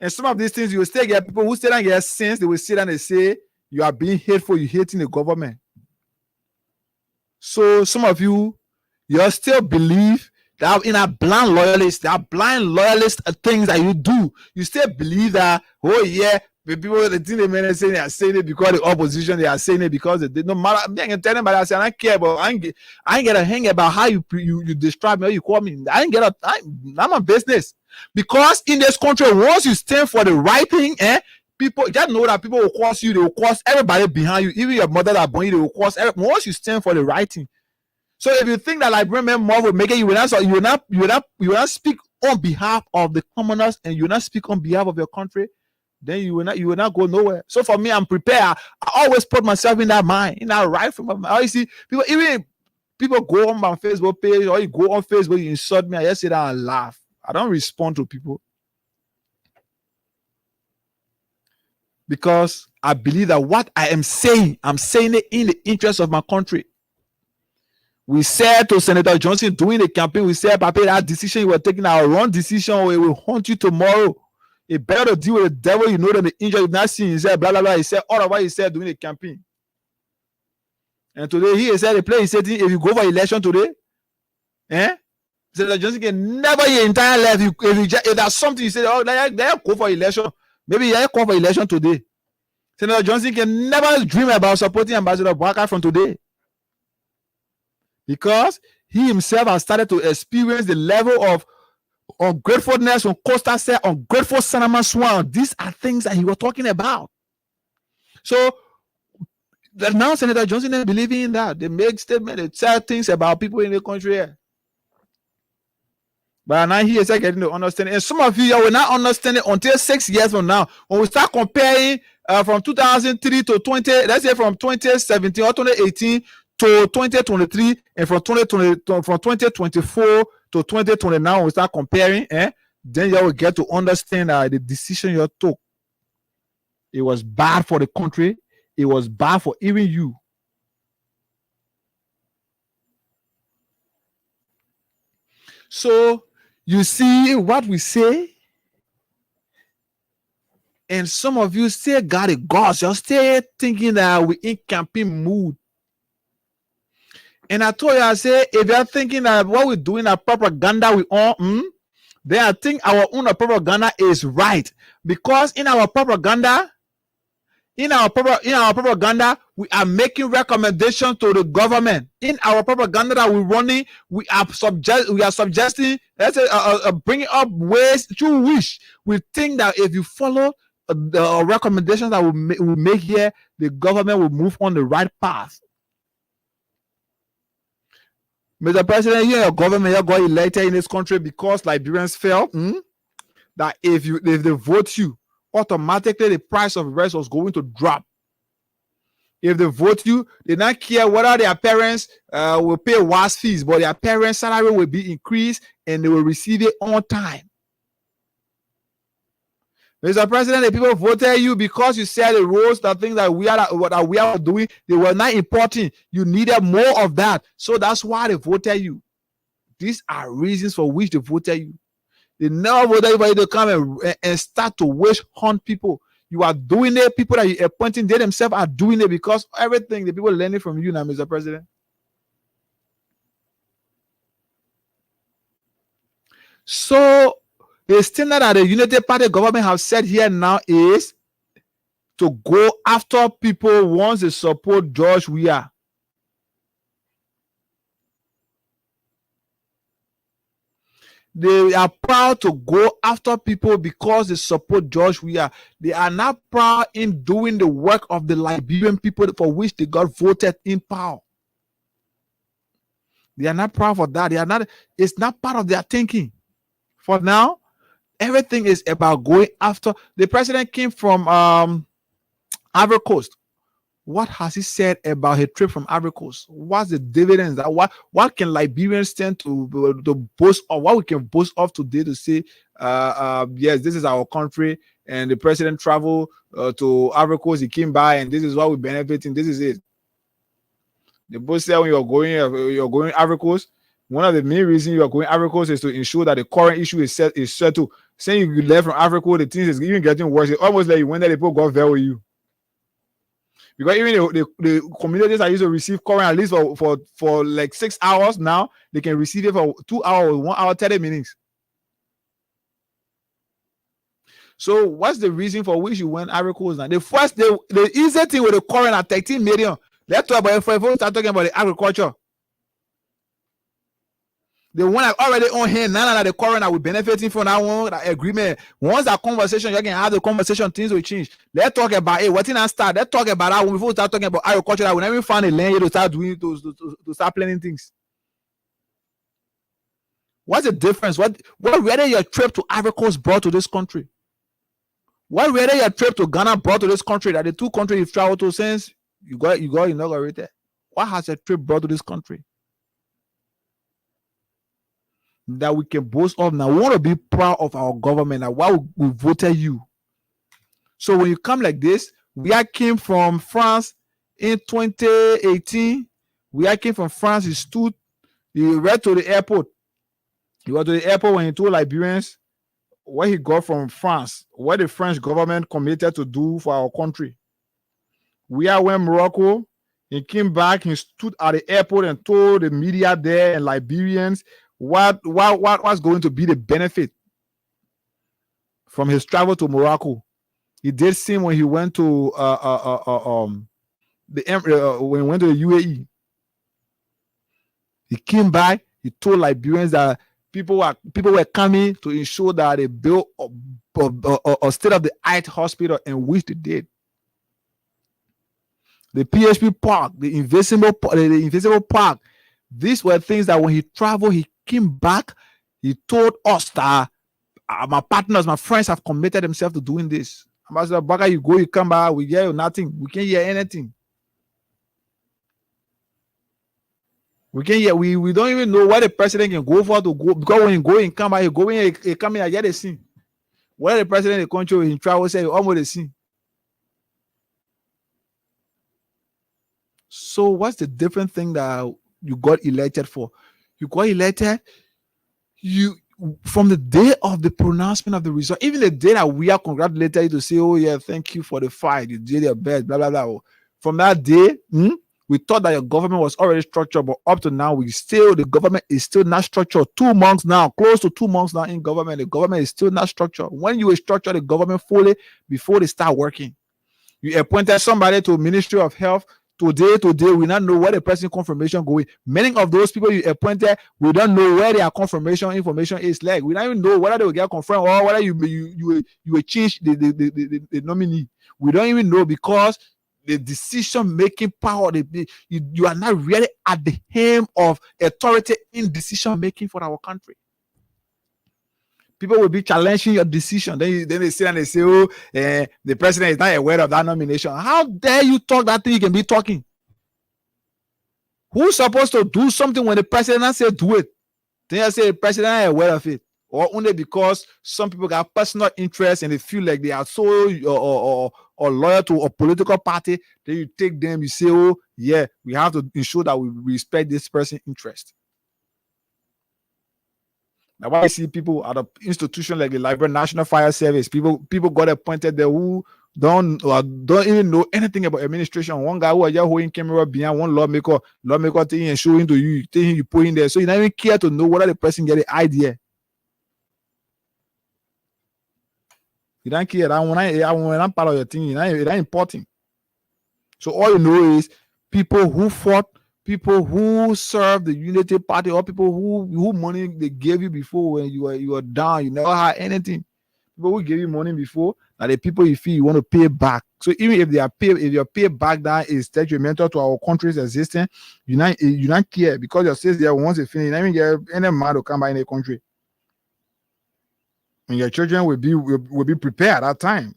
And some of these things, you will still get people who still don't get sense. They will sit and they say, you are being hateful, you're hating the government. So some of you still believe that in a blind loyalist, there are blind loyalist things that you do. You still believe that, oh yeah, the people, the thing they saying, they are saying it because the opposition, they are saying it because they no matter. I'm telling them, but I say I don't care, but I ain't get a hang about how you describe me or you call me. I'm a business. Because in this country, once you stand for the right thing, people just know that people will cross you, they will cross everybody behind you, even your mother that born you, they will cross. Once you stand for the right thing, So if you think that Liberian men more will make it, you will not speak on behalf of the commoners, and you will not speak on behalf of your country, then you will not go nowhere. So for me, I'm prepared. I always put myself in that mind, in that right from my mind. You see, people go on my Facebook page, or you go on Facebook, you insult me, I just sit down and laugh. I don't respond to people. Because I believe that what I am saying, I'm saying it in the interest of my country. We said to Senator Johnson during the campaign, we said, Papa, that decision you were taking, our wrong decision, it will haunt you tomorrow. It better to deal with the devil, you know, than the angel you've not seen. He said, blah, blah, blah. He said all of what he said during the campaign. And today he said, the place, he said, if you go for election today, Senator Johnson can never your entire life, if there's something you say, oh, they go for election. Maybe you go for election today. Senator Johnson can never dream about supporting Ambassador Bwaka from today. Because he himself has started to experience the level of ungratefulness when Costa said, ungrateful Sanama Swan. These are things that he was talking about. So now Senator Johnson is believing in that. They make statements, they say things about people in the country here. But now he is getting to understand it. And some of you will not understand it until 6 years from now. When we start comparing from 2003 to 20, let's say from 2017 or 2018 to 2023, and from 2024 to 2029, we start comparing, then you will get to understand the decision you took. It was bad for the country. It was bad for even you. So you see what we say, and some of you still got it, God. You're still thinking that we're in campaign mood. And I told you, I said, if you're thinking that what we're doing, a propaganda we on, then I think our own propaganda is right. Because in our propaganda, we are making recommendations to the government. In our propaganda that we're running, we are suggesting, let's say, bringing up ways through which we think that if you follow the recommendations that we make here, the government will move on the right path. Mr. President, you and your government, you got elected in this country because Liberians felt that if they vote you, automatically the price of rice was going to drop. If they vote you, they don't care whether their parents will pay WAS fees, but their parents' salary will be increased and they will receive it on time. Mr. President, the people voted you because you said the rules, the things that we are doing, they were not important. You needed more of that. So that's why they voted you. These are reasons for which they voted you. They never voted anybody to come and start to witch hunt people. You are doing it. People that you're appointing, they themselves are doing it because everything the people are learning from you now, Mr. President. So the standard that the United Party government have said here now is to go after people once they support George Weah. They are proud to go after people because they support George Weah. They are not proud in doing the work of the Liberian people for which they got voted in power. They are not proud for that. They are not. It's not part of their thinking. For now, everything is about going after. The president came from Ivory Coast. What has he said about his trip from Ivory Coast? What's the dividends? What can Liberians stand to boast of? What we can boast of today to say, yes, this is our country, and the president traveled to Ivory Coast. He came by, and this is what we're benefiting. This is it. The boss said when you're going Ivory Coast, one of the main reasons you are going Ivory Coast is to ensure that the current issue is settled. Saying you left from Ivory Coast, the things is even getting worse. It's almost like you went there, the people got there with you. Because even the communities that used to receive current at least for like 6 hours now, they can receive it for 2 hours, 1 hour, 30 minutes. So what's the reason for which you went Ivory Coast now? The easy thing with the current at 13 million. Let's talk about it before we start talking about the agriculture. The one that already on hand, none of the current that we're benefiting from that one, that agreement. Once that conversation, you can have the conversation, things will change. Let's talk about it. What in that start? Let's talk about that when we start talking about agriculture. That we never find a land here to start doing to start planning things. What's the difference? What whether your trip to Ivory Coast brought to this country? What whether your trip to Ghana brought to this country? That the two countries you've traveled to since you got inaugurated. What has your trip brought to this country that we can boast of now? We want to be proud of our government and why we voted you. So when you come like this, we came from France in 2018. We came from France. He went to the airport. He went to the airport when he told Liberians what he got from France, what the French government committed to do for our country. We went to Morocco. He came back. He stood at the airport and told the media there and Liberians what was going to be the benefit from his travel to Morocco. He did same when he went to when he went to the UAE. He came back. He told Liberians that people were coming to ensure that they built a state-of-the-art hospital, in which they did. The PHP Park, the invisible park. These were things that when he traveled, he came back. He told us that my partners, my friends have committed themselves to doing this. Ambassador Baka, you go, you come back, we hear nothing. We can't hear anything. We can't hear. We don't even know what the president can go for to go, because when he go and come back, he go in, he come in and get the scene. What the president of the country in travel say, almost the scene. So what's the different thing that you got elected for? You got elected, from the day of the pronouncement of the result, even the day that we are congratulated you to say, oh yeah, thank you for the fight, you did your best, blah, blah, blah. From that day, we thought that your government was already structured, but up to now, the government is still not structured. 2 months now, close to 2 months now in government, the government is still not structured. When you structure the government fully before they start working, you appointed somebody to Ministry of Health. Today, we not know where the person confirmation going. Many of those people you appointed, we don't know where their confirmation information is. Like, we don't even know whether they will get confirmed or whether you will change the nominee. We don't even know, because the decision-making power, you are not really at the helm of authority in decision-making for our country. People will be challenging your decision. Then they say, oh, the president is not aware of that nomination. How dare you talk that thing? You can be talking. Who's supposed to do something when the president says do it? Then I say the president is aware of it, or only because some people got personal interest and they feel like they are so or loyal to a political party. Then you take them. You say, oh yeah, we have to ensure that we respect this person's interest. Now, why I see people at an institution like the Liberian National Fire Service, people got appointed there who don't even know anything about administration. One guy who are just holding camera behind one lawmaker thing and showing to you, thing you put in there. So you don't even care to know whether the person get the idea. You don't care. When I'm part of your thing, it's not important. So all you know is people who fought, people who served the Unity Party, or people who money they gave you before when you were down, you never had anything. People who gave you money before, are the people you feel you want to pay back. So even if your pay back that is detrimental to our country's existence, you not care, because your sales there once it finish, you don't even get any man to come back in the country. And your children will be prepared at that time.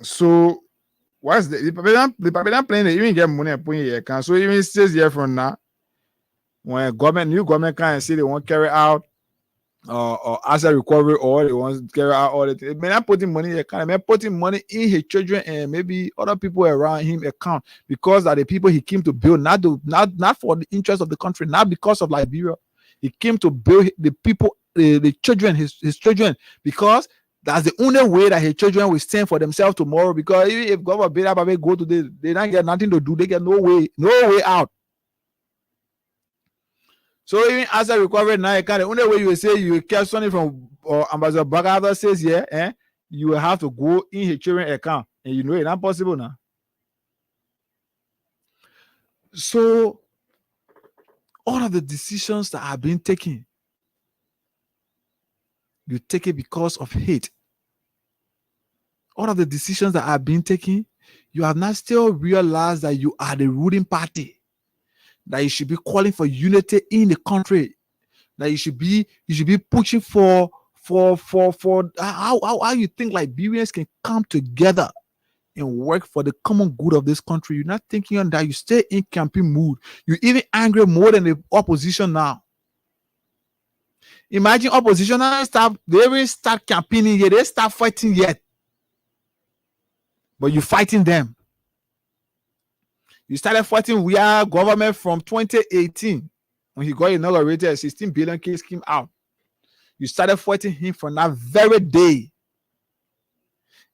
So what's the Babylon playing? They even get money and put in your account. So even 6 years from now, when new government can say they won't carry out or asset recovery, or they want to carry out all the things, they may not putting money in your account. They may putting money in his children and maybe other people around him account, because that the people he came to build, not for the interest of the country, not because of Liberia. He came to build the people, the children, his children, because that's the only way that his children will stand for themselves tomorrow. Because even if God forbid that go today, they don't get nothing to do. They get no way out. So even as a recovery now, the only way you will say you will get something from Ambassador Bagaza says here, you will have to go in his children account, and you know it's not possible now. So all of the decisions that have been taken, you take it because of hate. All of the decisions that have been taken, you have not still realized that you are the ruling party, that you should be calling for unity in the country. that you should be pushing for how you think Liberians can come together and work for the common good of this country. You're not thinking on that. You stay in campaign mood. You're even angry more than the opposition now. Imagine opposition now they even start campaigning yet. They start fighting yet. But you're fighting them. You started fighting we are government from 2018 when he got inaugurated, a 16 billion case came out. You started fighting him from that very day.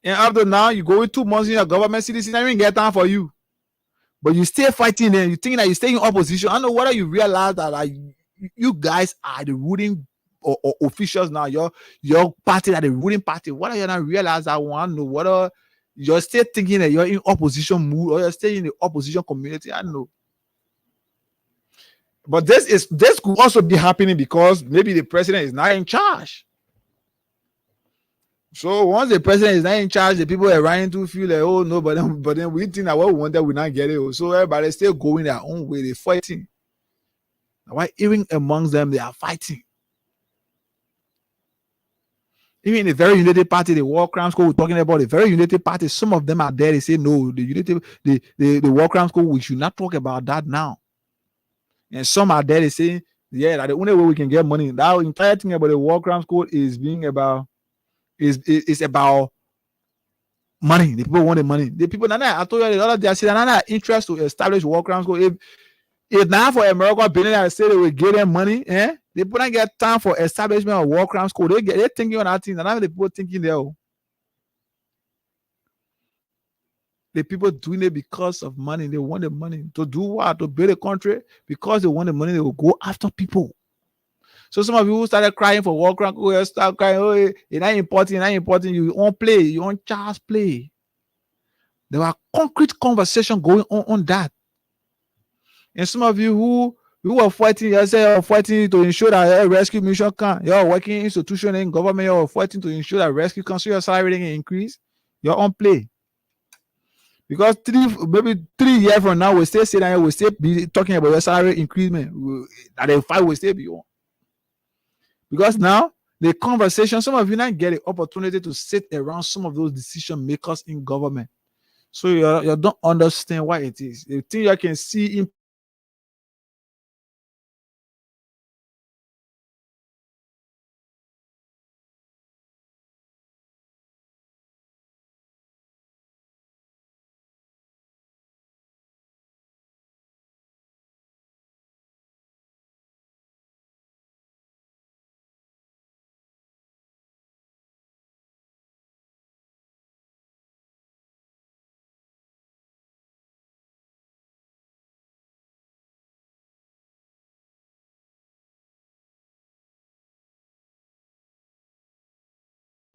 And after now, you go with 2 months in your government, citizen, I didn't get time for you. But you stay fighting and you think that you stay in opposition. I don't know whether you realize that you guys are the ruling or officials now. Your party are the ruling party. Whether you not realize that one, know whether you're still thinking that you're in opposition mood or you're still in the opposition community. I don't know. But this could also be happening because maybe the president is not in charge. So once the president is not in charge, the people are running to feel like, oh no, but then we think that what we wanted we not get it. So everybody's still going their own way. They're fighting. Why even amongst them they are fighting? Even in the very united party, the war crimes code we're talking about, the very united party, some of them are there. They say no, the war crimes code, we should not talk about that now. And some are there. They say, yeah, that the only way we can get money. That entire thing about the war crimes code is being about. It's about money. The people want the money. The people, I told you the other day, I said, another interest to establish war crimes code. If now for America billionaires say they will give them money, they put not get time for establishment of war crimes code. They're thinking on that thing. And now the people thinking there. The people doing it because of money. They want the money to do what? To build a country. Because they want the money, they will go after people. So some of you who started crying for war crime, who start crying, oh, it's not important, you won't play, you won't just play. There were concrete conversation going on that. And some of you who are fighting, you say you're fighting to ensure that a rescue mission can, you're working institution in government, you're fighting to ensure that rescue can, so your salary can increase, you're on play. Because maybe 3 years from now, we'll still sit down, we'll still be talking about your salary increment. That the fight will still be on. Because now the conversation, some of you not get the opportunity to sit around some of those decision makers in government. So you don't understand why it is. You think you can see in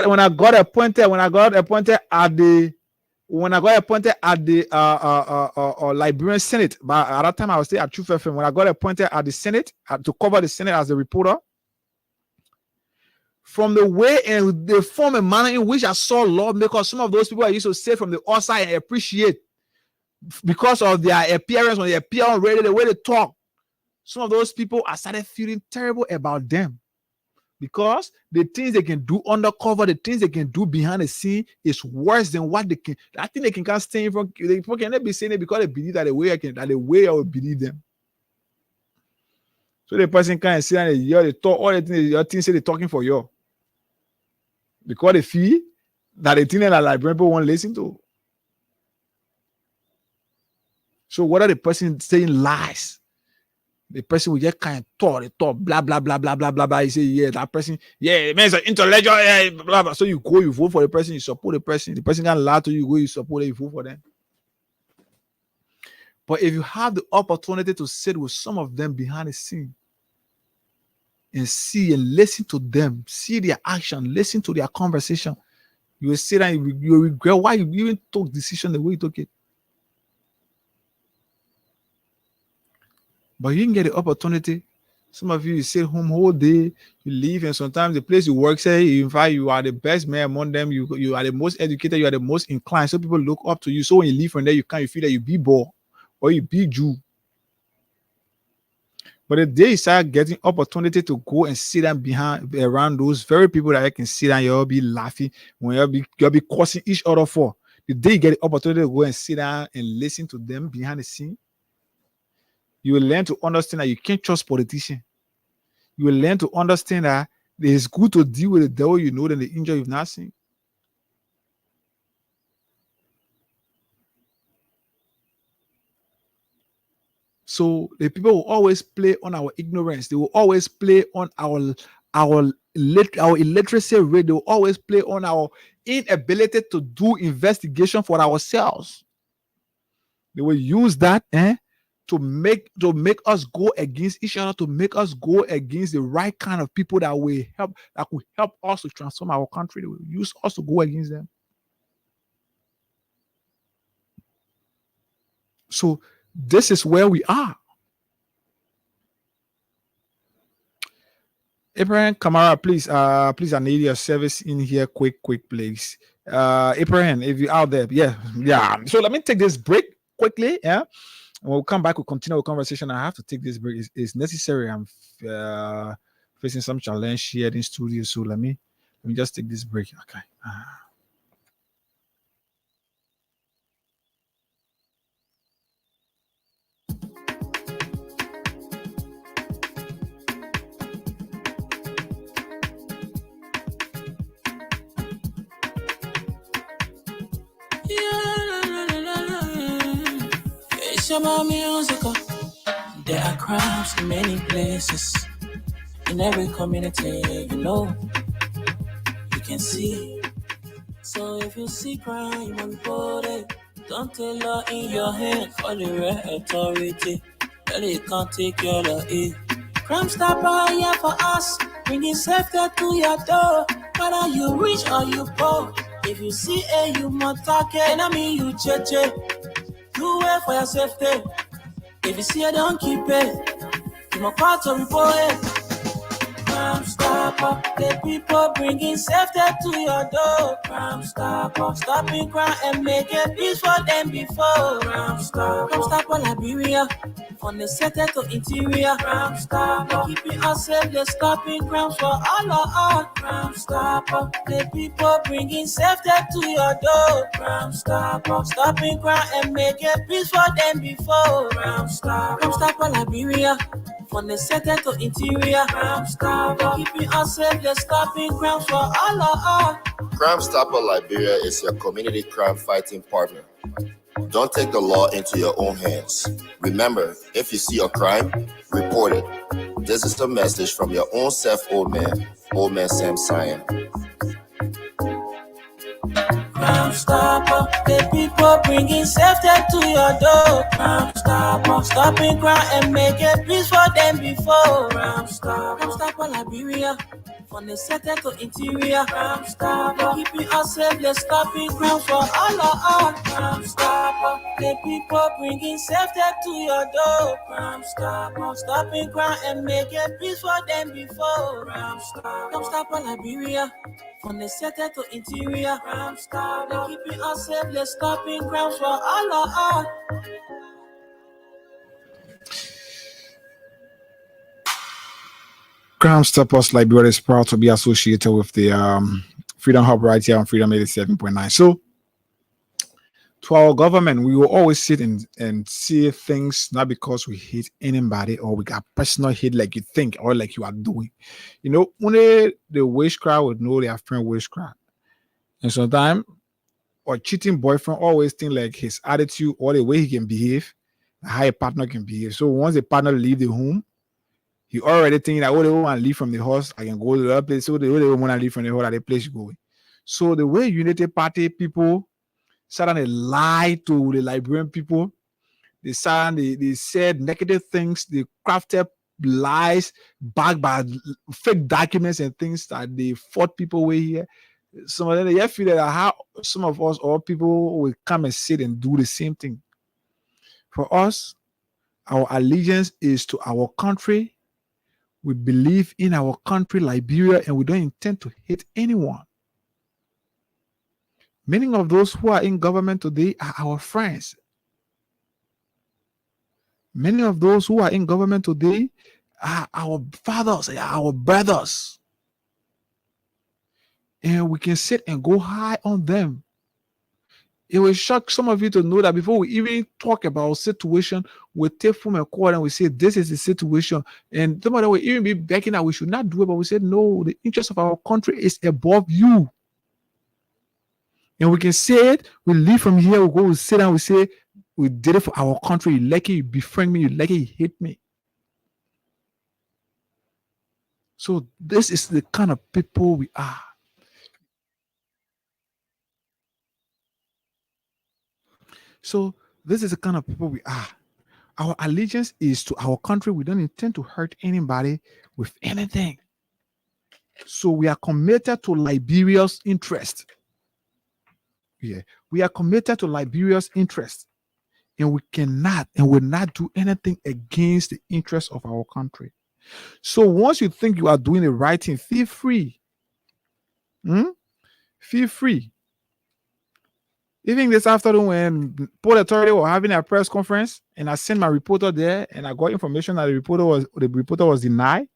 when I got appointed at the Liberian Senate, but at that time I was still at Truth FM. When I got appointed at the Senate to cover the Senate as a reporter, from the way and the form and manner in which I saw lawmakers, some of those people I used to say from the outside and appreciate because of their appearance, when they appear on radio, the way they talk, some of those people, I started feeling terrible about them. Because the things they can do undercover, the things they can do behind the scene is worse than what they can. I think they can't stay in front. People cannot be saying it because they believe that the way I will believe them. So the person can't say and they talk all the things say they're talking for you. Because they feel that the thing that Liberian people won't listen to. So what are the person saying lies? The person will just kind of talk, blah, blah, blah, blah, blah, blah, blah. You say, yeah, that person, yeah, man, it's an intellectual, yeah, blah, blah. So you go, you vote for the person, you support the person. The person can lie to you, go, you support it, you vote for them. But if you have the opportunity to sit with some of them behind the scene and see and listen to them, see their action, listen to their conversation, you will sit and you will regret why you even took decision the way you took it. But you can get the opportunity. Some of you sit home whole day, you leave, and sometimes the place you work, say, in fact, you are the best man among them, you are the most educated, you are the most inclined. So people look up to you. So when you leave from there, you feel that you be bored or you be Jew. But the day you start getting opportunity to go and sit down around those very people that you can sit down, you'll be laughing when you'll be cursing each other for. The day you get the opportunity to go and sit down and listen to them behind the scene, you will learn to understand that you can't trust politicians. You will learn to understand that it is good to deal with the devil you know than the angel you've not seen. So the people will always play on our ignorance. They will always play on our illiteracy rate. They will always play on our inability to do investigation for ourselves. They will use that to make us go against each other, to make us go against the right kind of people that will help us to transform our country. They will use us to go against them. So this is where we are. Abraham Kamara, please, I need your service in here, quick, please. Abraham, if you're out there, yeah. So let me take this break quickly, and we'll come back. We'll continue our conversation. I have to take this break. It's necessary. I'm facing some challenge here in studio, so let me just take this break. Okay. It's about music. There are crowds in many places. In every community, you can see. So if you see crime, report it. Don't take law in your hand. Call the right authority. Tell it can't take your law in. Crime stopper here for us. Bringing safety to your door. Whether you rich or you poor. If you see you must talk it. I mean you cheche. Do it for your safety. If you see don't keep it. You must call to report it. Crime stopper, the people bringing safety to your door. Crime stopper, stopping crime and making peace for them before. Crime stopper, Liberia, from the center to interior. Crime stopper, keeping us safe, they're stopping crimes for all of us. Crime stopper, the people bringing safety to your door. Crime stopper, stopping crime and making peace for them before. Crime stopper, Liberia. From the center to interior, Crime Stopper, keeping us safe, they're stopping crimes for all of us. Crime Stopper Liberia is your community crime fighting partner. Don't take the law into your own hands. Remember, if you see a crime, report it. This is a message from your own self, old man Sam Cyan. Crime Stopper, the people bringing safety to your door. Crime Stopper, stopping crime and making peace for them before. Crime Stopper, Liberia, from the center to interior. Crime Stopper, keeping us safe, they're stopping crimes for all of us. Crime Stopper, the people bringing safety to your door. Crime Stopper, stopping crime and making peace for them before. Crime Stopper, Liberia. From the center to interior, Crime Stopper, keeping us safe, they're stopping crimes for all of us. Crime Stoppers Liberia is proud to be associated with the Freedom Hub right here on Freedom 87.9. So, to our government, we will always sit and see things not because we hate anybody or we got personal hate like you think or like you are doing. Only the witchcraft would know their friend witchcraft. And sometimes, a cheating boyfriend always think like his attitude or the way he can behave, how a partner can behave. So once the partner leave the home, he already think that, they want to leave from the house, I can go to the other place. So they want to leave from the house, that the place you going. So the way Unity Party people suddenly lie to the Liberian people, they said negative things, they crafted lies backed by fake documents and things that they fought people with here. Some of them, they feel that how some of us or people will come and sit and do the same thing. For us, our allegiance is to our country. We believe in our country, Liberia, and we don't intend to hate anyone. Many of those who are in government today are our friends. Many of those who are in government today, are our fathers, our brothers. And we can sit and go high on them. It will shock some of you to know that before we even talk about situation, we take from a court and we say, this is the situation. And somebody will even be begging that we should not do it, but we say, no, the interest of our country is above you. And we can say it, we leave from here, we go, we sit down, we say, we did it for our country. You like it, you befriend me, you like it, you hate me. So this is the kind of people we are. So this is the kind of people we are. Our allegiance is to our country. We don't intend to hurt anybody with anything. So we are committed to Liberia's interest. Yeah, we are committed to Liberia's interest. And we cannot and will not do anything against the interests of our country. So once you think you are doing the right thing, feel free. Feel free. Even this afternoon, when Port Authority were having a press conference, and I sent my reporter there, and I got information that the reporter was denied,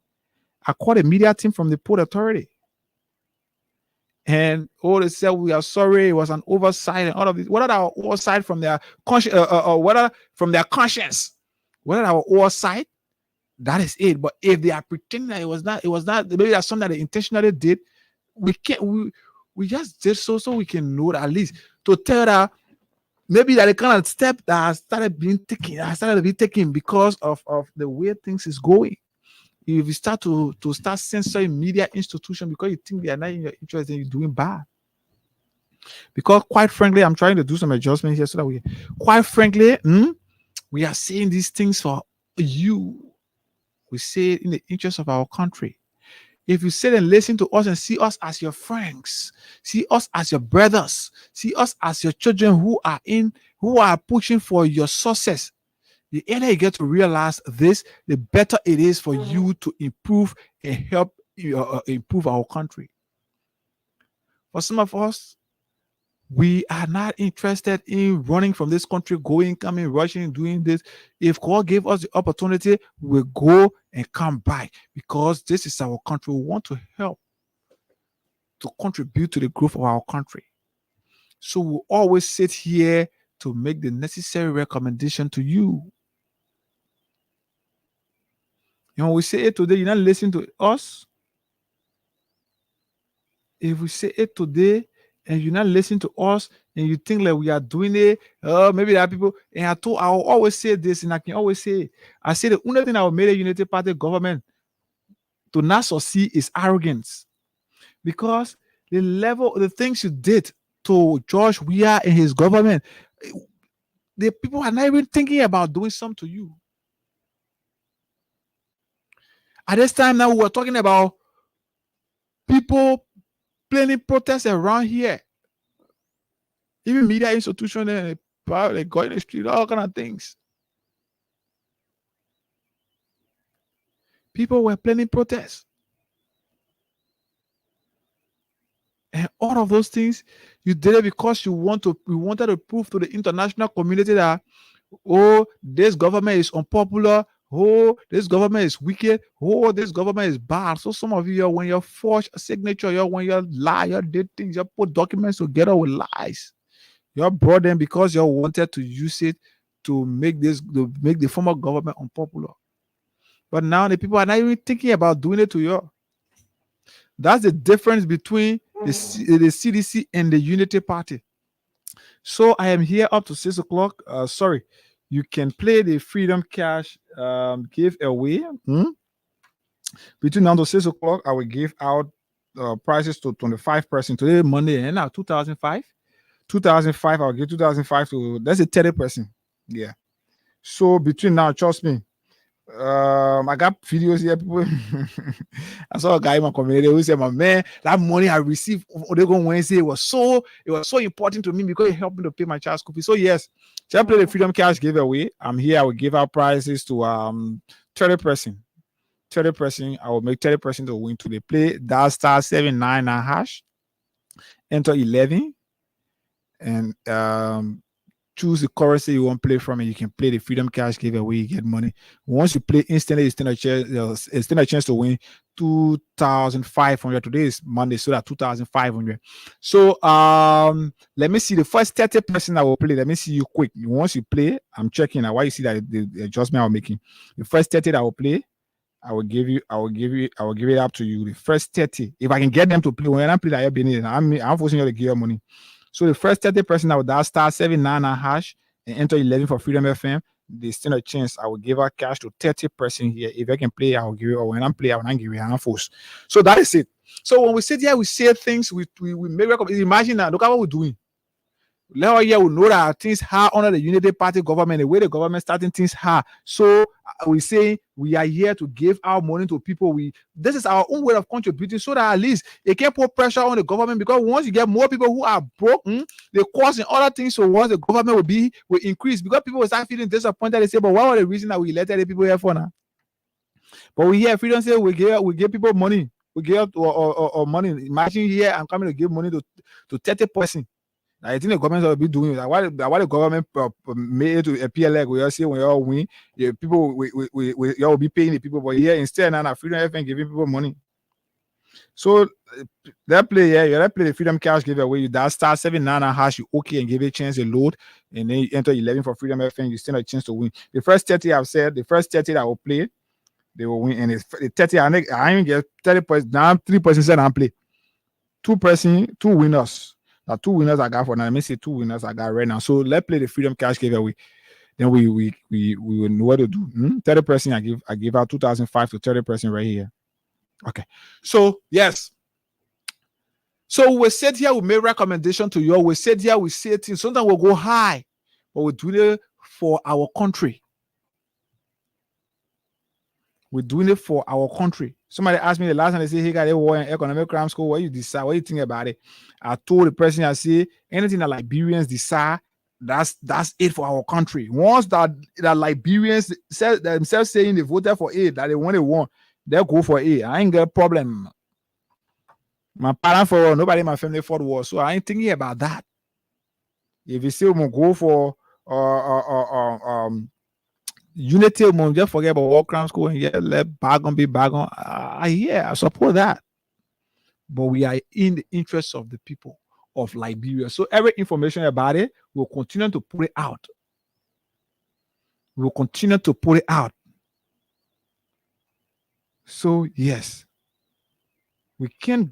I called a media team from the Port Authority. And they said, we are sorry, it was an oversight and all of this. What are our oversight from their conscience? What are our oversight? That is it. But if they are pretending that it was not, maybe that's something that they intentionally did, we just did so we can know that, at least to tell that maybe that the kind of step that has started to be taken because of the way things is going. If you start to censoring media institution because you think they are not in your interest, then you're doing bad. Because quite frankly, I'm trying to do some adjustments here so that quite frankly, we are saying these things for you. We say it in the interest of our country. If you sit and listen to us and see us as your friends, see us as your brothers, see us as your children who are pushing for your success, the earlier you get to realize this, the better it is for you to improve and help improve our country. For some of us, we are not interested in running from this country, going, coming, rushing, doing this. If God gave us the opportunity, we'll go and come back because this is our country. We want to help to contribute to the growth of our country. So we'll always sit here to make the necessary recommendation to you. And when we say it today, you're not listening to us. If we say it today and you're not listening to us and you think like we are doing it, maybe there are people, and I will always say this, and I can always say it. I say the only thing that will make a unity party government to not succeed is arrogance. Because the things you did to George Weah and his government, the people are not even thinking about doing something to you. At this time now, we're talking about people planning protests around here. Even media institutions and they go in the street, all kind of things. People were planning protests. And all of those things, you did it because you wanted to prove to the international community that, this government is unpopular. This government is wicked. This government is bad. So some of you, when you forge a signature, when you lie, you did things, you put documents together with lies. You brought them because you wanted to use it to make the former government unpopular. But now the people are not even thinking about doing it to you. That's the difference between the CDC and the Unity Party. So I am here up to 6 o'clock. Sorry, you can play the Freedom Cash giveaway. Between now to 6 o'clock, I will give out prices to 25%. Today, Monday, and now 2005. 2005, I'll give 2005 to, that's a 30%. Yeah. So between now, trust me, I got videos here. People, I saw a guy in my community who said, "My man, that money I received on Oregon Wednesday was so important to me because it helped me to pay my child school fee." So yes, shall I play the Freedom Cash giveaway? I'm here. I will give out prizes to 30%. 30%. I will make 30% to win to the play. Dial star 799 hash. Enter 11. And choose the currency you want to play from, and you can play the Freedom Cash giveaway. You get money. Once you play instantly, you stand a chance to win 2,500. Today is Monday, so that 2,500. So let me see the first 30 person that will play. Let me see you quick. Once you play, I'm checking now. Why you see that the adjustment I'm making. The first 30 that will play, I will give it up to you. The first 30. If I can get them to play, when I play that, I'm forcing you to give your money. So the first 30 person that will dial *799# and enter 11 for Freedom FM, they stand a chance. I will give out cash to 30 person here. If I can play, I will give it. Or when I'm playing, I will not give it. I'm forced. So that is it. So when we sit here, we say things. We make imagine that. Look at what we're doing. Let here we know that things hard under the Unity Party government, the way the government starting things hard. So we say we are here to give our money to people. This is our own way of contributing, so that at least it can put pressure on the government, because once you get more people who are broke, they cause and other things. So once the government will increase, because people will start feeling disappointed. They say, but what was the reason that we elected the people here for now? But we hear Freedom say we give people money. We give or money. Imagine here I'm coming to give money to 30 person. I think the government will be doing that. Why the government made it to appear like we all say when you all win, people we all be paying the people, but here instead now Freedom FM giving people money. So that play that play the Freedom Cash giveaway. You dial *799# you okay and give it a chance to load, and then you enter 11 for Freedom FM. You stand a chance to win. The first 30 I've said, the first 30 that will play, they will win. And it's 30. I even get 30 points. Now 3% said I'm play. 2 winners. Now 2 winners I got for now. Let me say 2 winners I got right now. So let's play the Freedom Cash giveaway. Then we will know what to do. 30% I give out 2,500 to 30% right here. Okay. So yes. So we sit here, we make recommendation to you. We sit here, we say things. Sometimes we'll go high, but we do it for our country. We're doing it for our country. Somebody asked me the last time, they say, hey, guys, they were in economic crime school. What you decide? What you think about it? I told the person, I say, anything that Liberians decide, that's it for our country. Once that Liberians themselves saying they voted for it, that they want, they'll go for it. I ain't got a problem. My parents for nobody in my family fought war, so I ain't thinking about that. If you say we're gonna go for unity, we'll just forget about war crime school and let bargain be bargain. I support that. But we are in the interest of the people of Liberia. So every information about it, we'll continue to put it out. We'll continue to put it out. So yes, we can't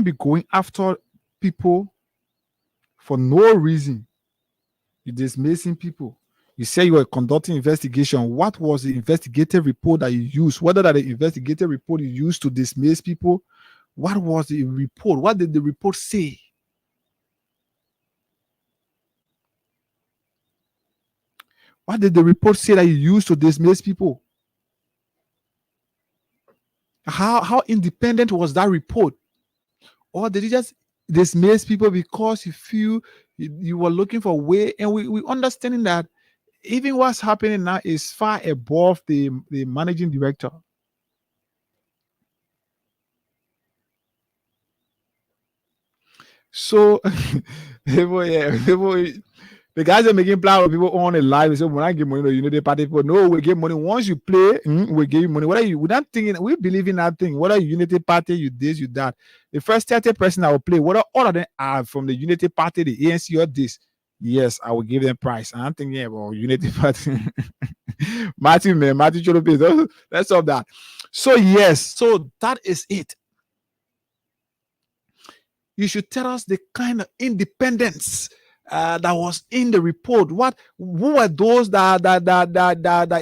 be going after people for no reason. You're dismissing people. You say you were conducting investigation. What was the investigative report that you used? Whether that the investigative report you used to dismiss people, what was the report? What did the report say? What did the report say that you used to dismiss people? How independent was that report? Or did you just dismiss people because you feel you were looking for a way? And we understanding that even what's happening now is far above the managing director. So the guys are making plans with people on the live. They say, when I give money to Unity Party people, no, we give money. Once you play, we give you money. What are you? We're not thinking, we believe in that thing. What are Unity Party? You this, you that. The first 30 person I will play, whether all of them are from the Unity Party, the ANC or this, yes, I will give them price. I'm thinking about Unity Party. Matthew Cholope, let's stop that. So yes, so that is it. You should tell us the kind of independence that was in the report. Who were those that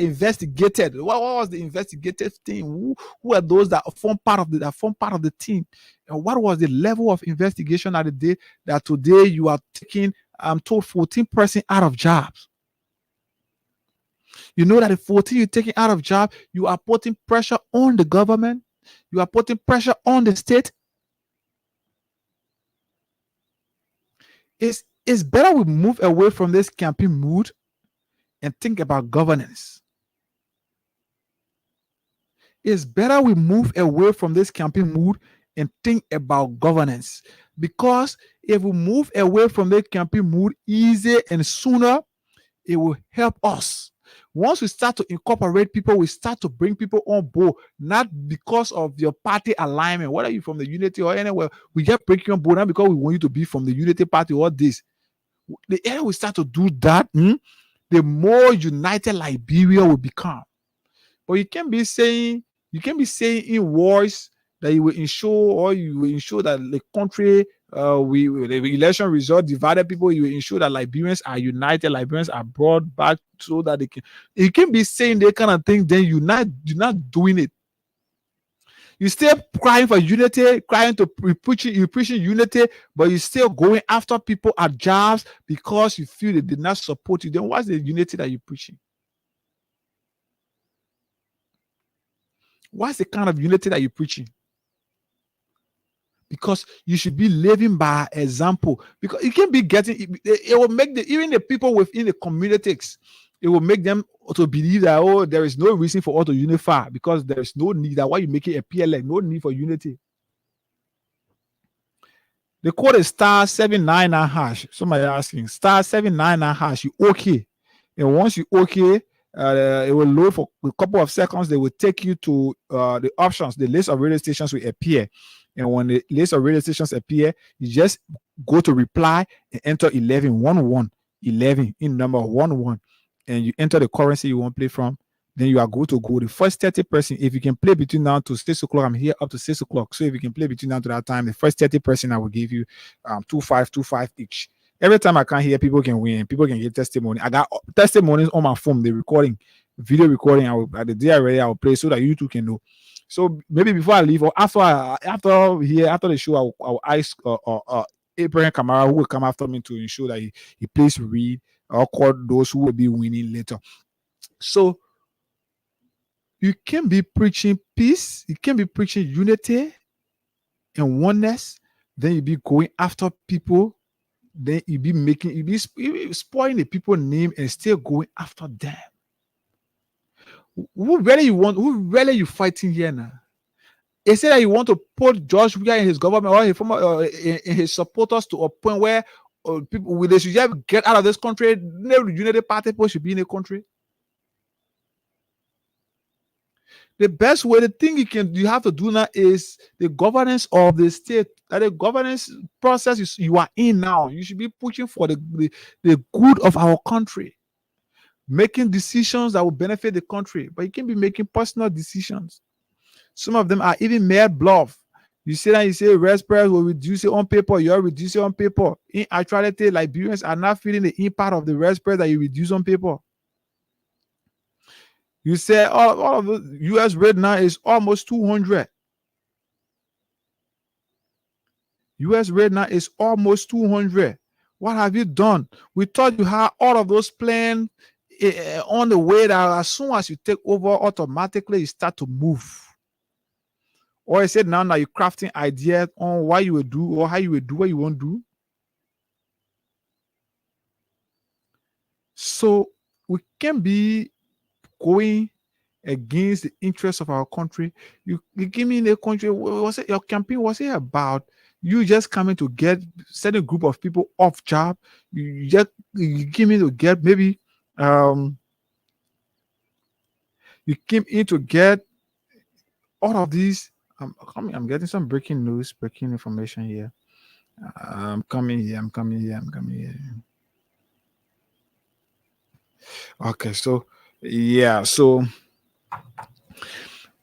investigated? What was the investigative team? Who were those that form part of the team? And what was the level of investigation at the day that today you are taking 14% out of jobs? You know that the 14 you're taking out of job, you are putting pressure on the government, you are putting pressure on the state. It's better we move away from this campaign mood and think about governance. It's better we move away from this campaign mood and think about governance, because if we move away from the campaign mood easier and sooner, it will help us. Once we start to incorporate people, we start to bring people on board, not because of your party alignment, whether you're from the Unity or anywhere. We just break you on board, not because we want you to be from the Unity Party or this. The earlier we start to do that, the more united Liberia will become. But you can't be saying in voice that you will ensure, or you will ensure that the country, the election result divided people. You will ensure that Liberians are united, Liberians are brought back so that they can. You can't be saying that kind of thing. Then you're not doing it. You still crying for unity, you're preaching unity, but you're still going after people at jobs because you feel they did not support you. Then what's the unity that you're preaching? What's the kind of unity that you're preaching? Because you should be living by example. Because it can be it will make even the people within the communities, it will make them to believe that, there is no reason for us to unify because there is no need. That why you make it appear like no need for unity. The code is *799#. Somebody asking *799#. You okay? And once you okay, it will load for a couple of seconds. They will take you to the options. The list of radio stations will appear. And when the list of radio stations appear, you just go to reply and enter 1111 in number 11, and you enter the currency you want to play from. Then you are going to go the first 30 person. If you can play between now to 6 o'clock, I'm here up to 6 o'clock. So if you can play between now to that time, the first 30 person, I will give you 25 each. Every time I can hear, people can win. People can get testimony. I got testimonies on my phone. The recording, video recording. At the day I will play so that you too can know. So maybe before I leave or after the show, I'll ask Abraham Kamara, who will come after me, to ensure that he plays read or call those who will be winning later. So you can be preaching peace, you can be preaching unity and oneness, then you be going after people, then you be spoiling the people's name and still going after them. Who really you fighting here now? They say that you want to put George Weah in his government or in his supporters to a point where people they should just get out of this country. No Unity Party people should be in the country. The best way, the thing you have to do now is the governance of the state. That the governance process you are in now. You should be pushing for the good of our country, making decisions that will benefit the country. But you can be making personal decisions. Some of them are even mere bluff. You say that rest price will reduce it on paper. You're reducing on paper. In actuality, Liberians are not feeling the impact of the rest price that you reduce on paper. You say all of the US rate now is almost 200. US rate now is almost 200. What have you done? We thought you had all of those plans on the way that as soon as you take over, automatically you start to move. Or I said now you're crafting ideas on what you will do or how you will do what you won't do. So we can be going against the interests of our country. You give me the country. Was it your campaign? Was it about you just coming to get certain group of people off job? You give me to get maybe you came in to get all of these. I'm getting some breaking news, breaking information here. I'm coming here. Okay, so yeah, so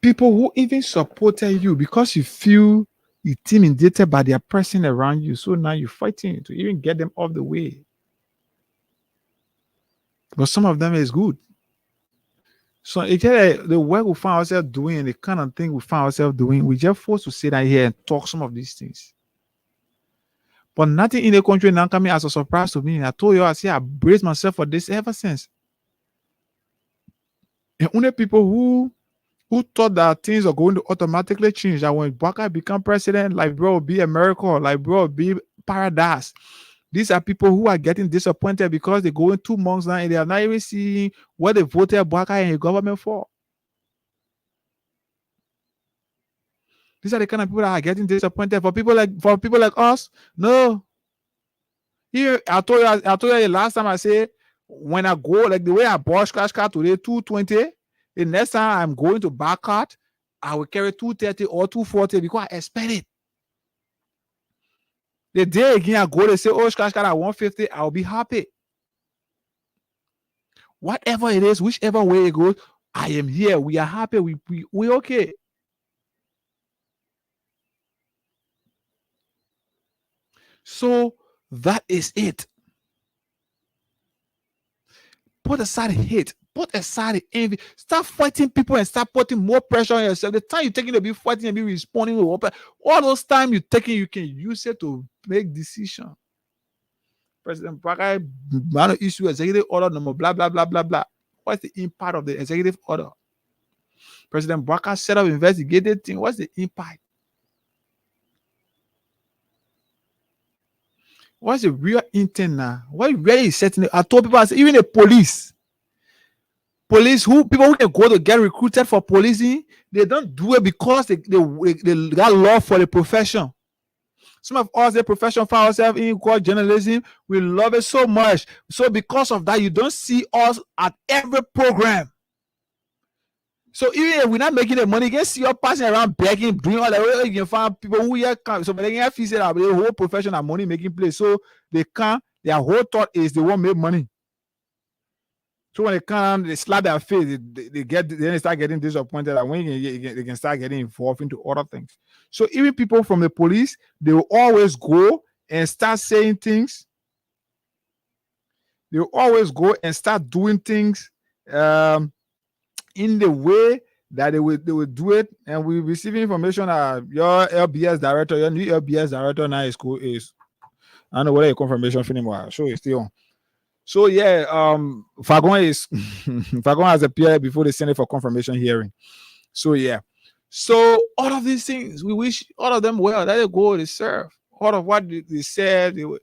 people who even supported you because you feel intimidated by their person around you, so now you're fighting to even get them off the way. But some of them is good. So the work we find ourselves doing, the kind of thing we find ourselves doing, we just forced to sit down here and talk some of these things. But nothing in the country now coming as a surprise to me. I told you, I braced myself for this ever since. And only people who thought that things are going to automatically change, that when Baka become president, Liberia will be a miracle, Liberia will be paradise. These are people who are getting disappointed because they go in 2 months now and they are not even seeing what they voted Baka in the government for. These are the kind of people that are getting disappointed. For people like us, no. Here, I told you the last time I said, when I go, like the way I bought scratch card today, 220. The next time I'm going to back card, I will carry 230 or 240 because I expect it. The day again I go, they say, oh, scratch card at 150, I'll be happy. Whatever it is, whichever way it goes, I am here. We are happy. We okay. So that is it. Put aside hate. Put aside envy. Start fighting people and start putting more pressure on yourself. The time you're taking to be fighting and be responding with all those time you're taking, you can use it to make decisions. President Braga, man, issue executive order number blah blah blah blah blah. What's the impact of the executive order? President Braga set up investigated thing. What's the impact? What's the real intent now? What really is setting it? I told people, even the police people who can go to get recruited for policing, they don't do it because they got love for the profession. Some of us, the profession for ourselves in called journalism, we love it so much. So because of that, you don't see us at every program. So even if we're not making the money, you can see us passing around begging, doing all that. You can find people who here come. So they can feel that the whole profession of money making place. So they can't. Their whole thought is they won't make money. So when they come, they slap their face. Then they start getting disappointed. And when they can start getting involved into other things. So even people from the police, they will always go and start saying things. They will always go and start doing things in the way that they will do it. And we receive information that your LBS director, your new LBS director now is I don't know whether your confirmation anymore. So it's still on. So yeah, Fagon has appeared before the Senate for confirmation hearing. So yeah. So all of these things, we wish all of them well. That they go, they serve. All of what they said, you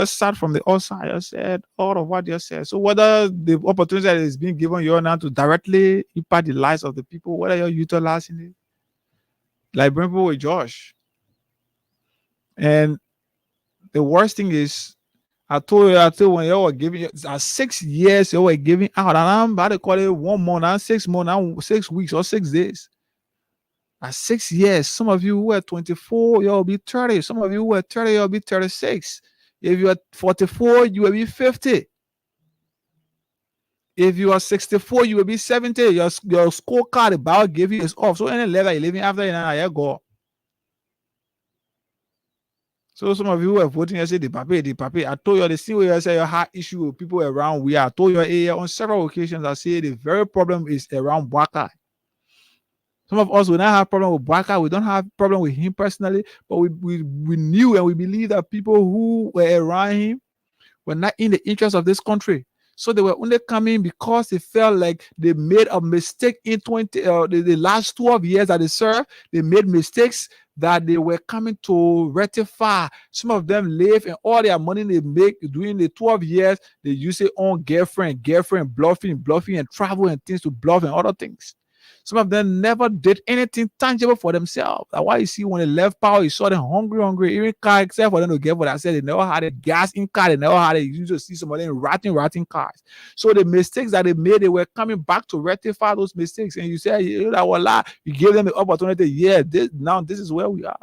start from the outside. You said all of what you said. So whether the opportunity that is being given you now to directly impact the lives of the people, whether you're utilizing it, like bring people with Josh. And the worst thing is, I told you when you were giving 6 years, you were giving out, and I'm about to call it 1 month, now 6 months, now 6 weeks or 6 days. At 6 years, some of you who were 24, you'll be 30. Some of you who were 30, you'll be 36. If you are 44, you will be 50. If you are 64, you will be 70. Your scorecard about giving is off. So any level you're living after you go. So some of you who are voting, you say the papi. I told you the same way you say you had issue with people around. I told you on several occasions. I say the very problem is around Baka. Some of us will not have problem with Baka. We don't have problem with him personally, but we knew and we believe that people who were around him were not in the interest of this country. So they were only coming because they felt like they made a mistake in the last 12 years that they served. They made mistakes that they were coming to rectify. Some of them live and all their money they make during the 12 years, they use it on girlfriend, bluffing, and travel and things to bluff and other things. Some of them never did anything tangible for themselves. That's why you see when they left power, you saw them hungry, even car, except for them to get what I said. They never had a gas in car. They never had a, you just see some of them ratting cars. So the mistakes that they made, they were coming back to rectify those mistakes. And you say, you know, that was lie. You gave them the opportunity. Yeah, this is where we are.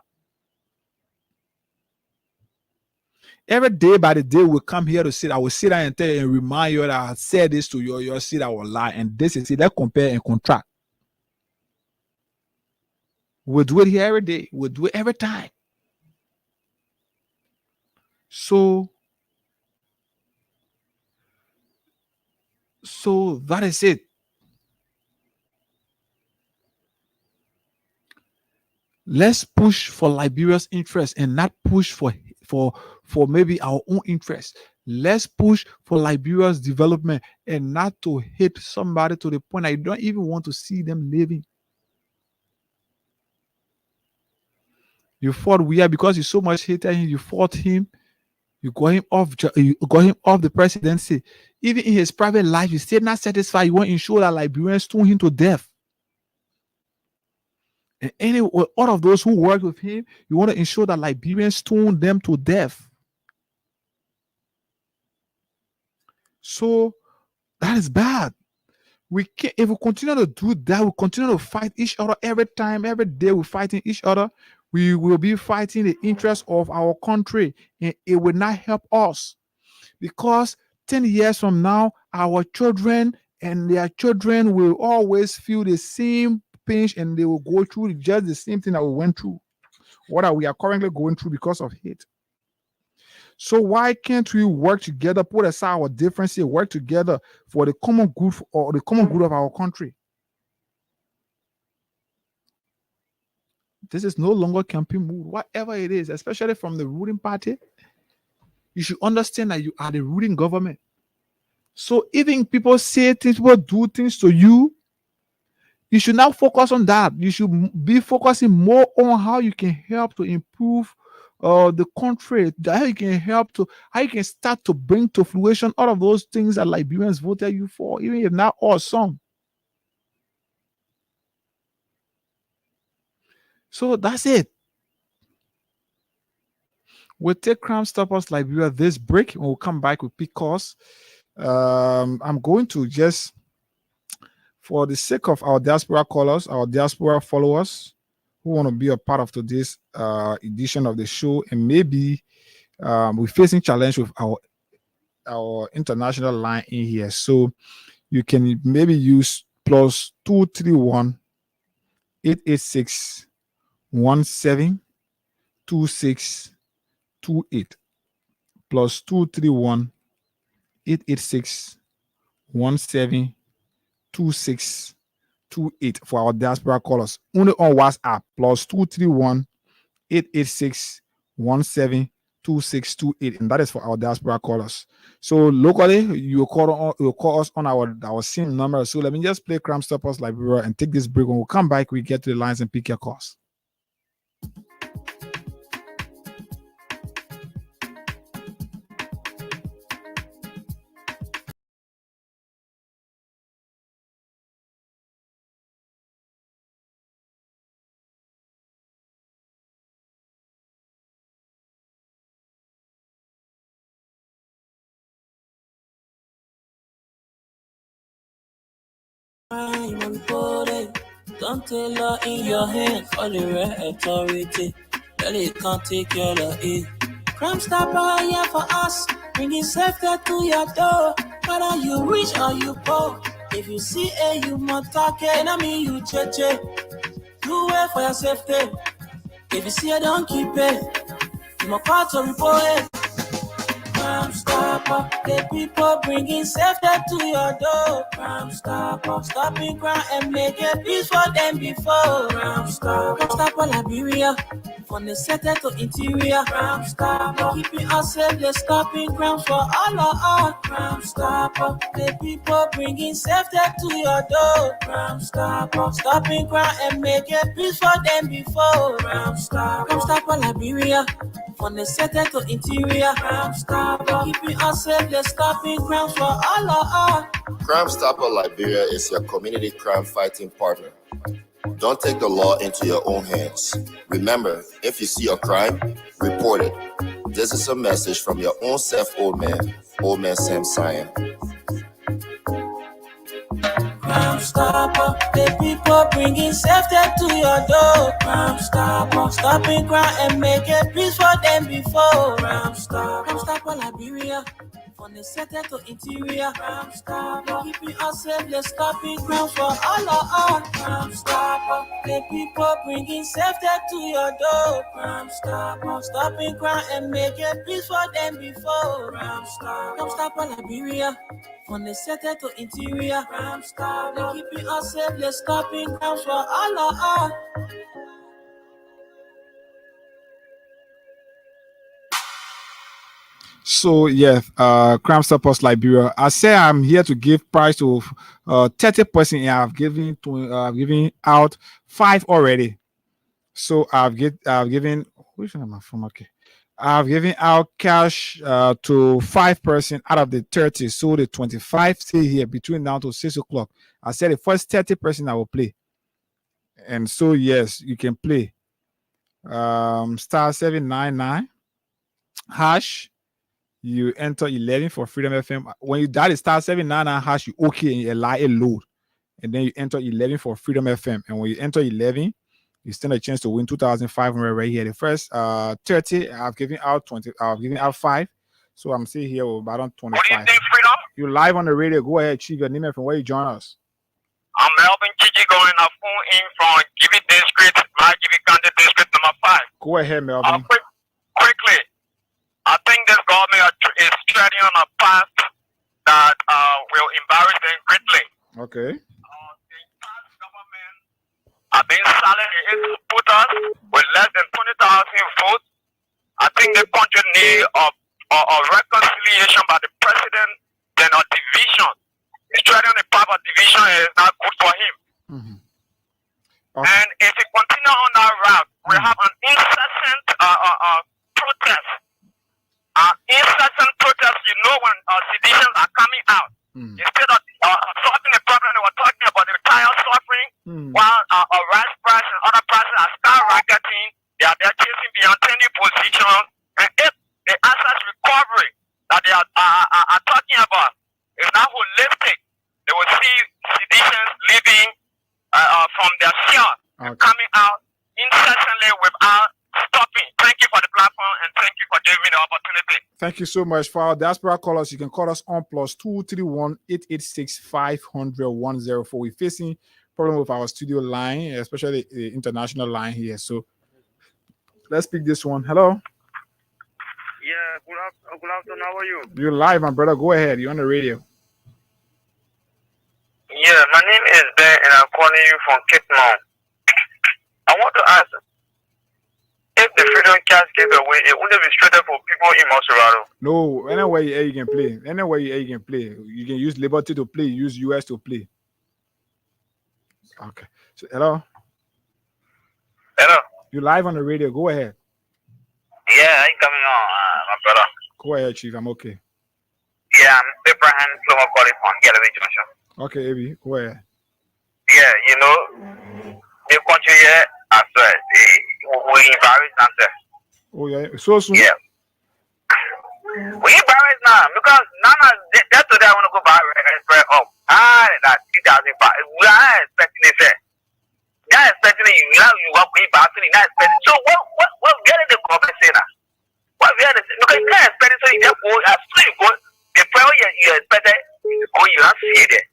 Every day by the day we'll come here to sit. I will sit down and tell you and remind you that I said this to you. You'll see that I will lie. And this is it. Let's compare and contrast. We'll do it here every day. We'll do it every time. So that is it. Let's push for Liberia's interest and not push for maybe our own interest. Let's push for Liberia's development and not to hate somebody to the point I don't even want to see them living. You fought Weah because you so much hated him. You fought him. You got him off the presidency. Even in his private life, you still not satisfied. You want to ensure that Liberians stone him to death. And all of those who work with him, you want to ensure that Liberians stone them to death. So that is bad. We can't, if we continue to do that, we continue to fight each other every time, every day we're fighting each other, we will be fighting the interests of our country, and it will not help us. Because 10 years from now, our children and their children will always feel the same pinch, and they will go through just the same thing that we went through, what we are currently going through because of hate. So why can't we work together, put aside our differences, work together for the common good or the common good of our country? This is no longer campaign mood, whatever it is, especially from the ruling party. You should understand that you are the ruling government. So even people say things, people do things to you, you should not focus on that. You should be focusing more on how you can help to improve the country, how you can help to, how you can start to bring to fruition all of those things that Liberians voted you for, even if not all, some. So that's it. We'll take Crime Stoppers Liberia this break, and we'll come back with PCOS. I'm going to just, for the sake of our diaspora callers, our diaspora followers who want to be a part of today's edition of the show, and maybe we're facing challenge with our international line in here. So you can maybe use +231 886 172628 +231 886 172628 for our diaspora callers. Only on WhatsApp, +231 886 172628, and that is for our diaspora callers. So locally, you call us on our SIM number. So let me just play Crime Stoppers Liberia and take this break. When we come back, we get to the lines and pick your calls. Don't tell her in your hands, all the right authority. Really can't take care of it. Crime Stopper here for us, bringing safety to your door. Whether you rich or you poor, if you see a you must talk it. I mean you cheche, do it for your safety. If you see a don't keep it, you must call to report it. Crime Stopper, the people bringing safety to your door. Crime Stopper, stopping crime and make it peace for them before. Crime Stopper Liberia, from the center to interior. Crime Stopper, keeping us safe, they're stopping crimes for all of us. Crime Stopper, the people bringing safety to your door. Crime Stopper, stopping crime and make it peace for them before. Crime Stopper Liberia, from the center to interior. Crime Stopper, keeping us safe, they're stopping crimes for all of us. Crime Stopper Liberia is your community crime fighting partner. Don't take the law into your own hands. Remember, if you see a crime, report it. This is a message from your own self, Old Man Sam Cyan. Crime Stopper, the people bringing safety to your door. Crime Stopper, stopping crime and make it peace for them before. Crime Stopper Liberia, from the center to interior. Crime Stopper, keeping us safe, they're stopping crimes for all of us. Crime Stopper, the people bringing safety to your door. Crime Stopper, stopping crime and make it peace for them before. Crime Stopper Liberia, from the center to interior. Crime Stopper, keeping us safe, they're stopping crimes for all of us. So yeah, Crime Stoppers Liberia. I say I'm here to give prize to 30%, and I've given out 5 already. So I've given, which one am I from? Okay, I've given out cash to 5% out of the 30. So the 25 stay here between now to 6 o'clock. I said the first 30% I will play, and so yes, you can play *799# You enter 11 for Freedom FM. When you dial the star 799 hash, you okay and you allow a load. And then you enter 11 for Freedom FM. And when you enter 11, you stand a chance to win 2,500 right here. The first 30, I've given out 20. I've given out 5. So I'm sitting here with about 25. What do you think, Freedom? You're live on the radio. Go ahead, Chief. Your name and from where you join us. I'm Melvin Gigi going a phone in from Gibi District, my Gibi County District number 5. Go ahead, Melvin. Quickly, I think this government is treading on a path that will embarrass them greatly. Okay. The past government are being silent in its supporters with less than 20,000 votes. I think the country needs a reconciliation by the president, then a division. He's treading on the path of division is not good for him. Mm-hmm. Okay. And if he continue on that route, we have an incessant protest. Incessant protest, you know, when seditions are coming out. Instead of solving the problem, they were talking about the entire suffering, while rice price and other prices are skyrocketing. They are chasing beyond any position. And if the assets recovery that they are talking about is not holistic, they will see seditions leaving from their shell and coming out incessantly without stopping. Thank you for the platform and thank you for giving me the opportunity. Thank you so much. For our diaspora callers, you can call us on +231 886 500 104. We're facing problem with our studio line, especially the international line here. So let's pick this one. Hello. Yeah, good afternoon. How are you? You're live, my brother. Go ahead. You're on the radio. Yeah, my name is Ben and I'm calling you from Cape Town. I want to ask, if the freedom cash gave away, it wouldn't be straighter for people in Maserado. No, anywhere you can play. Anywhere you can play. You can use Liberty to play, use US to play. Okay. So, hello? Hello? You're live on the radio. Go ahead. Yeah, I'm coming on, my brother. Go ahead, Chief. I'm okay. Yeah, I'm Abraham Slomo calling from Galloway Junction. Okay, Abby. Go ahead. Yeah, you know, the country here, I swear, we embarrass ourselves. Oh, yeah. So soon? Yeah. We embarrassed now because now that's today I want to go back and spread up. That's 2005. We are expecting it. They are expecting it. You are going back to it. So what we are the government saying now? What we are the because you can't expect it. So you just go as soon as you go, the prayer you expected to go, you don't see it there.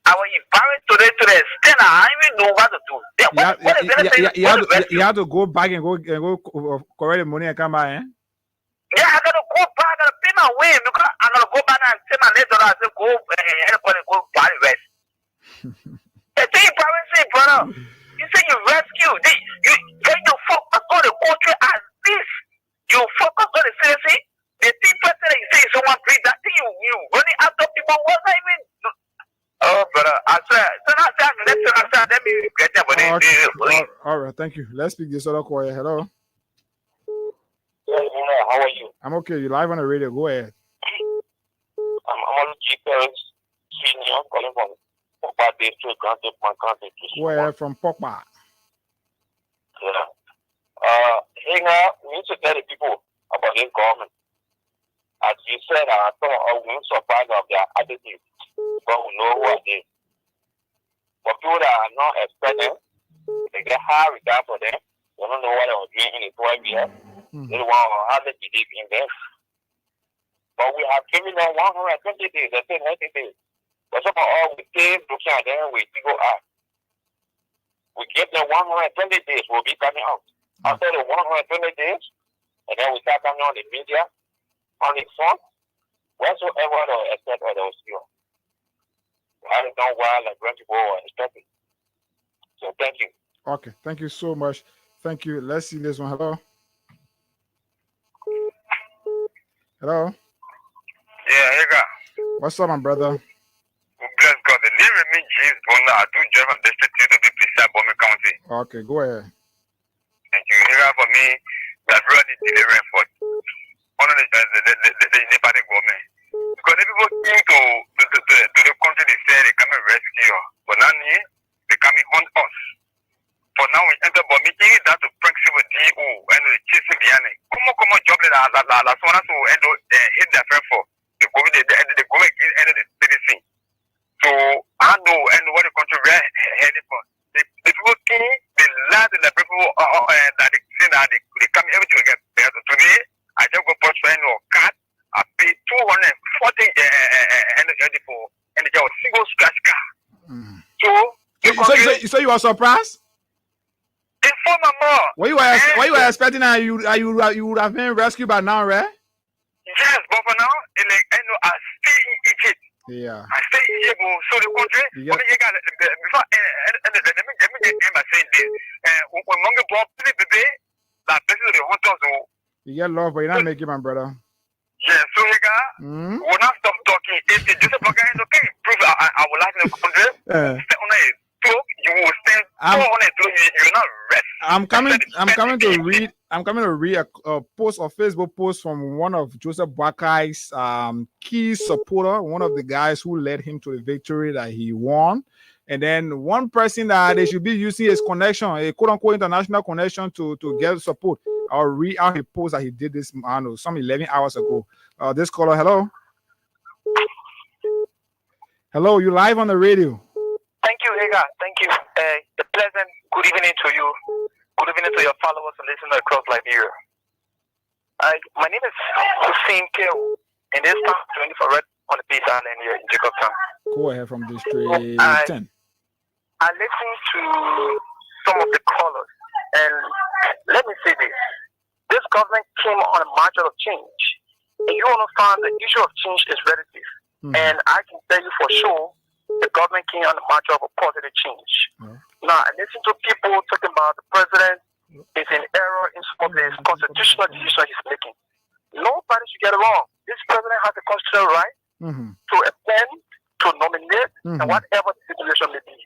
I was embarrassed today to the extent I don't even know what to do. You have to go back and go correct the money and come back, eh? Yeah, I gotta go back. I gotta pay my way because I gotta go back and say my letter. I say go everybody go buy the rest. They say embarrassing, brother. You say you rescue. You focus on the country as this. You focus on the citizen. The people that you say someone breathe that thing, you running after people. What not even? Oh, brother, I swear. So now let me get there. All right, thank you. Let's speak this other call. Hello. How are you? I'm okay. You're live on the radio. Go ahead. I'm on GPS Senior calling from Papa District, Go ahead from Papa. Yeah. We need to tell the people about this government. As you said, some of we surprised of their attitude, but we know what it is. For people that are not expecting, they get high regard for them. They don't know what they were doing in the 12 years. They don't want to have the belief in them. But we have given them 120 days, they say 90 days. But some of all we came looking at them, we go out. We give them 120 days, we'll be coming out. After the 120 days, and then we start coming on the media, on the phone, whatsoever they expect or they will see. We haven't done well like when people were expecting. So thank you. Okay, thank you so much. Thank you. Let's see this one. Hello. Hello. Yeah, hey guy. What's up, my brother? Bless God. The name of me James Bonda. I do drive from district to be precise, Bomi County. Okay, go ahead. Thank you. Hey guy, for me, that really delivering for one of the Nepali government. Because the people came to the country, they say they come and rescue us. But now they come and hunt us. For now, we enter Bomi, that to principle DO and the chasing behind it. Come job la zona to hit their friend for. The government ended the citizen. So I know and what the country we're heading for. The people think the land and the people that they say that they come everything will get better. Today I just go post for no cat. I pay 240 energy for and they just single scratch car. So you were surprised? Inform more. What you were expecting that you would have been rescued by now, right? Yes, but for now, I stay in Egypt. Yeah. I stay in Egypt. So the country, Yeah. before let me end by saying this. When Mongo Bob baby, that person they want us to. You get love, but you're not making my brother. Yeah, so we will not stop talking. If the Joseph Boga is okay, prove I will like the country. Stay on it. You will stand on it. You will not rest. I'm coming to read a post, a Facebook post from one of Joseph Boakai's key supporter, one of the guys who led him to the victory that he won. And then one person that they should be using his connection, a quote-unquote international connection to get support. I'll read out his post that he did this, some 11 hours ago. This caller, hello. Hello, you live on the radio. Thank you, Hagar. Thank you. A pleasant good evening to you. Good evening to your followers and listeners across Liberia. My name is Hussein Kill, and this time I'm joining for Red on the Peace Island here in Jacobtown. Go ahead from District 10. I listened to some of the callers, and let me say this. This government came on a march of change, and you understand the issue of change is relative. And I can tell you for sure, the government came on a march of a positive change. Now, I listen to people talking about the president is in error in some of his constitutional decisions he's making. Nobody should get it wrong. This president has a constitutional right to appoint, to nominate, and whatever the situation may be.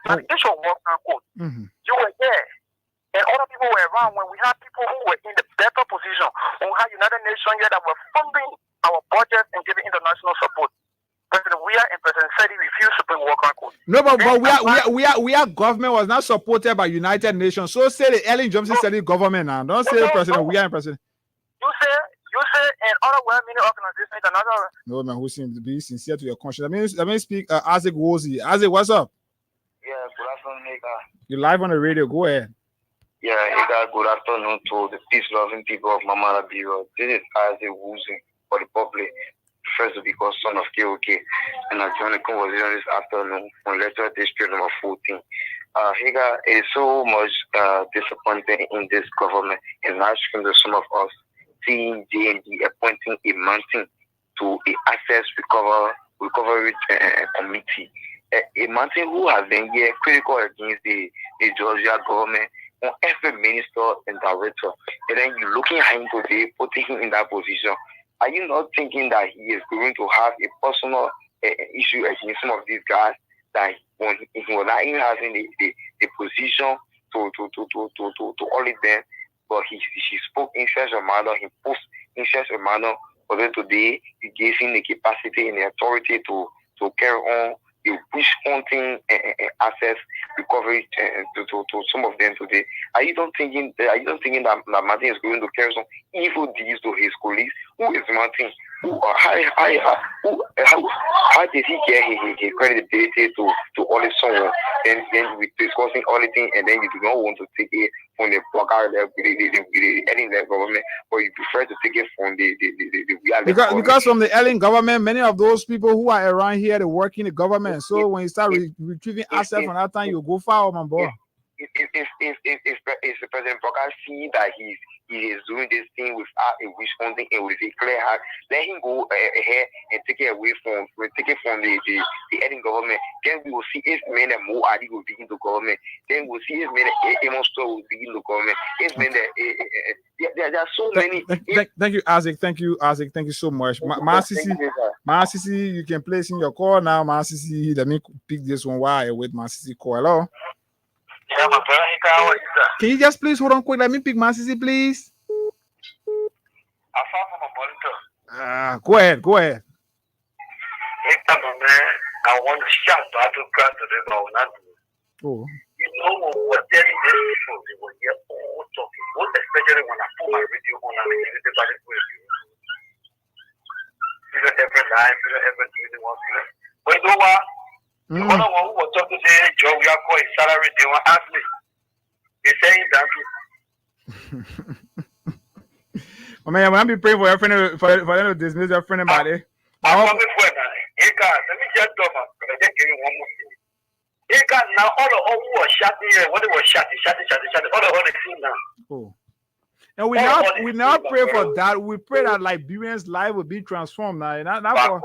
Now, the issue of work and code, you were there, and other people were around when we had people who were in the better position, when we had United Nations here that were funding our budget and giving international support. President Weah and President Sedi refused to bring work and code. No, but we are government was not supported by United Nations. So say the Ellen Johnson Sedi government now. Don't say President Weah and President. You say, and other well-meaning organizations and other. No, man, who seems to be sincere to your conscience. Let me speak. Isaac Wozi. Isaac, what's up? Yeah, good afternoon, Ega. You're live on the radio. Go ahead. Yeah, Ega, good afternoon to the peace-loving people of Mama Bureau. This is Isaac Wozi for the public. First, because son of KOK, and I joined the conversation this afternoon on Lecture District number 14. Higa, it is so much disappointing in this government, and I asking to some of us seeing JND appointing a mountain to the Access Recovery Committee. A mountain who has been here critical against the Georgia government on every minister and director. And then you're looking at him today, putting him in that position. Are you not thinking that he is going to have a personal issue against some of these guys that when he was not even having the position to audit them, but he spoke in such a manner, he posted in such a manner, but then today he gave him the capacity and the authority to carry on the bush hunting access recovery to some of them today. Are you not thinking that Martin is going to carry some evil deeds to his colleagues? Who is Martin? How did he get his credibility to all this someone? Then we discussing all the things, and then you do not want to take it from the blocker the Ellen government, but you prefer to take it from the because from the Ellen government, many of those people who are around here, they work in the government. So when you start retrieving assets from that time, you go far, my boy. If the President Boga see that he is doing this thing without a wish hunting and with a clear heart, let him go ahead and take it away from the Ellen government. Then we will see if men and more Adi will be in the government. Then we'll see if men Amos will be in the government. If men there are so many. Thank you, Isaac. Thank you, Isaac. Thank you so much. Masisi, you can place in your call now. Masisi, let me pick this one while I wait. Masisi call. Hello. Yeah, my brother, how are you, sir? Can you just please hold on quick? Let me pick Masisi, please. I found from a monitor. Go ahead. I want to shout out to God to the government. Oh. You know what telling these people, they were here all talking. Most especially when I put my radio on and everybody will But you know what? One of them who was talking to say, Joe, we are calling salary. They were asking me. They're saying that. I mean, when I be praying for your friend, for them to dismiss your friend about it. I'm coming for now. Hey guys, let me just talk about. Let me give you one more thing. Hey guys, now all the who was shouting here, when they were shouting, all the whole thing now. Oh. And we now pray for that. We pray that Liberians' life will be transformed now. Not for.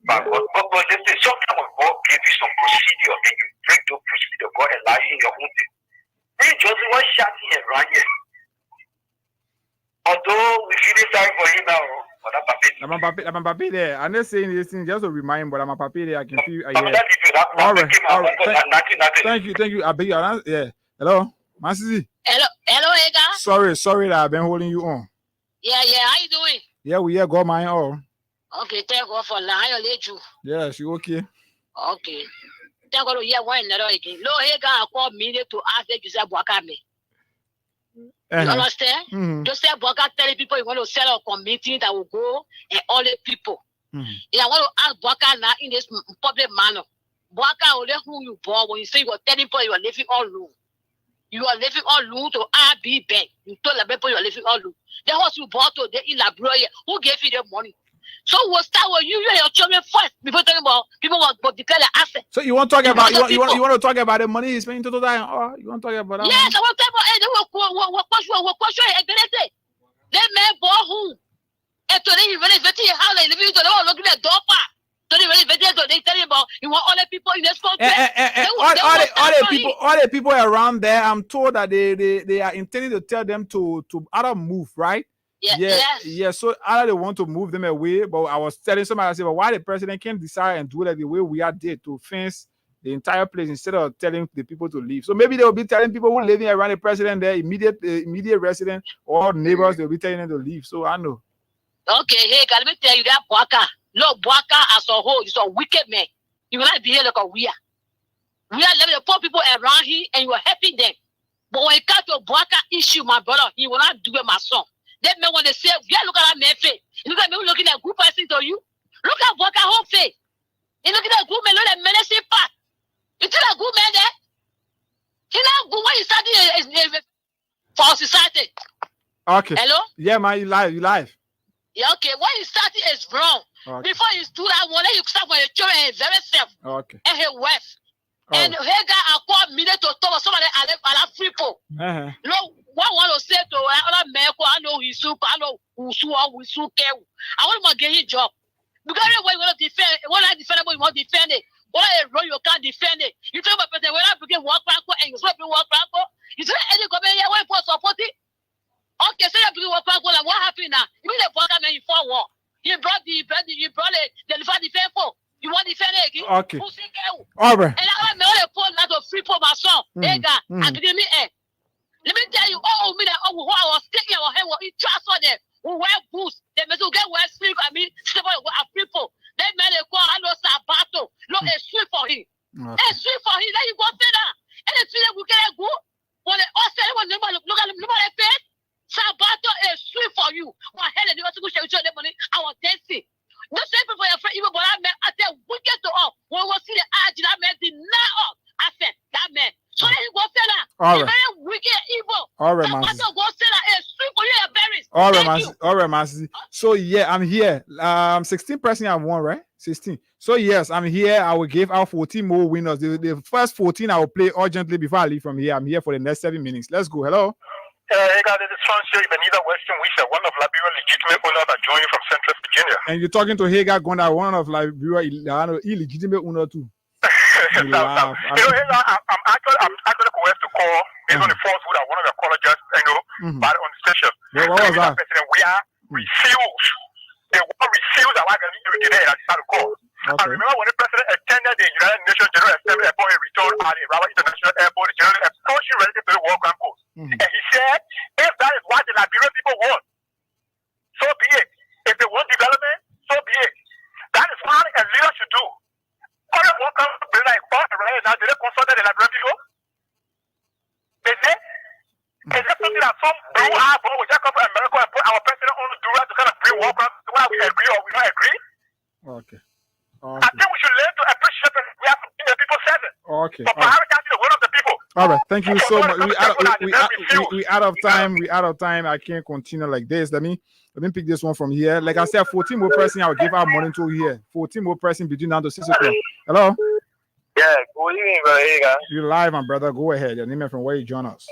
But there's sometimes God give you some procedure and you break those procedure. God allow you in your own thing. They just want shouting around here. Although we feel sorry for you now, but I'm a papi there. I'm not saying this thing just to remind, but I'm a papi there. I can feel. All right. Thank you. I beg you. Yeah. Hello, Masisi. Hello, Ega. Sorry that I've been holding you on. Yeah. How you doing? Yeah, we got mine all. Okay, thank God for now. How you you? Yeah, she okay. Okay. Thank God to hear one another again. No, Ega, I call me to ask that you say Bwakame. You understand? Mm-hmm. Just say Bwaka telling people you want to set up a committee that will go and all the people. Mm-hmm. Yeah, I want to ask Bwaka now in this public manner. Bwaka will let who you born when you say you are telling people you are living all alone. You are living all alone to RB Bank. You told the people you are living all alone. Then what you bought to the elaborate, who gave you the money? So we'll start with you and your children first before talking about people will declare the asset. So you want to talk about you want to talk about the money he's spending to that? Oh, you want to talk about that? Yes, I want to talk about it. We'll question it. That man bought who? And today he really vetted how they live into the whole looking at door part. So they really vetted so they tell you about you want all the people in this country. All the people around there, I'm told that they are intending to tell them to either move, right? Yeah. So either they want to move them away, but I was telling somebody, I said, but why the president can't decide and do it the way we are did to fence the entire place instead of telling the people to leave? So maybe they'll be telling people who are living around the president, their immediate resident or neighbors, they'll be telling them to leave. So I know. Okay, hey, let me tell you that Bwaka. Look, Bwaka as a whole is a wicked man. You will not behave like a we are. We are living the poor people around here and you are helping them. But when it comes to Bwaka issue, my brother, he will not do it, my son. That man, when they say, yeah, look at that man face. You look at me looking at good person to you. Look at Bwaka whole face. You look at that good man, look at menacing part. You see that good man there? He not good when he started for society. Okay. Hello? Yeah, man, you live. Yeah, okay. When he started is wrong. Okay. Before you do that one, you start with your children very self. Okay. Eh, And his wife. And Hega acquired minute to talk somebody at a free people. No, what want to say to other men, I know he's super, I know who's so careful. I want to get his job. Because when you want to defend, when I defend it, you want to defend it. When I run, you can't defend it. You tell my president, when I begin walk back and you swap me walk back, you say, any government here, when you support it? Okay, so you begin walk back, what happened now? You mean the Bwaka man in 4 war? You brought the defense for. You want to defend it again? Okay. All right. And I want to pull out of free for my son. Hey, God, I give me a. Let me tell you, I was sticking our head, we trust on them. We wear boots. They must get wear sleep. I mean, people. They made a call. I know Sabato. Look, it's sweet for him. It's sweet for him. Then you go there. And it's sweet we get a good. When they all say, look at them, face. Sabato is sweet for you. One head and you also go show them money. I was dancing. No same for your friend, even but I met at the wicked to all. When we see the age, that man deny us. I said, that man. So then he go say that. All right. Very wicked, evil. All right, man. Sabato go say that it's sweet for you, your berries. All right, man. So yeah, I'm here. 16 person have won, right? 16. So yes, I'm here. I will give out 14 more winners. The first 14 I will play urgently before I leave from here. I'm here for the next 7 minutes. Let's go. Hello. Hey, guys, this is Francis Benita Western Wisha, one of Liberia's legitimate owners that joined you from Central Virginia. And you're talking to HAGGAI GONDAH, one of Liberia's illegitimate owner too. I'm actually coerced to call based on the falsehood that one of the callers just, bad on the station. Yeah, what was that? We are refused. They want refuse that I can today. I decided to call. Okay. I remember when the president attended the United Nations General Assembly Airport in return at the Rabat International Airport, the General approached related to the World Grand Coast. And he said, if that is what the Liberian people want, so be it. If they want development, so be it. That is what a leader should do. All the World Grand Coast like right now, did they consult the Liberian people? They did. Is that something that some blue eyeball will just come from America and put our president on the do to kind of bring World Grand Coast whether we agree or we don't agree? Okay. I think we should learn to appreciate that we have the people serving. Okay. For prioritizing the will of the people. All right. Thank you so much. We out of time. We out of time. I can't continue like this. Let me pick this one from here. Like I said, 14 more person. I'll give our money to here. 14 more person between now to 6 o'clock. Hello. Yeah, good evening, brother. Hey, guys. You're live, my brother. Go ahead. Your name and from where you join us.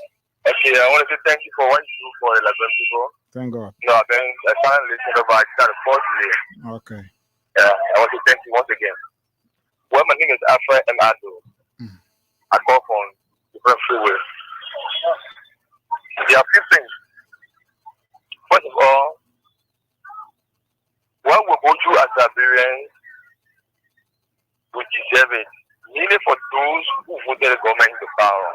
Okay, I want to say thank you for what you do for the Liberian people. Thank God. No, I finally listened about that report today. Okay. Yeah, I want to thank you once again. Well, my name is Alfred M. Ado. I call from different freeways. There are a few things. First of all, what we go through as Liberians, we deserve it. Nearly for those who voted the government into power.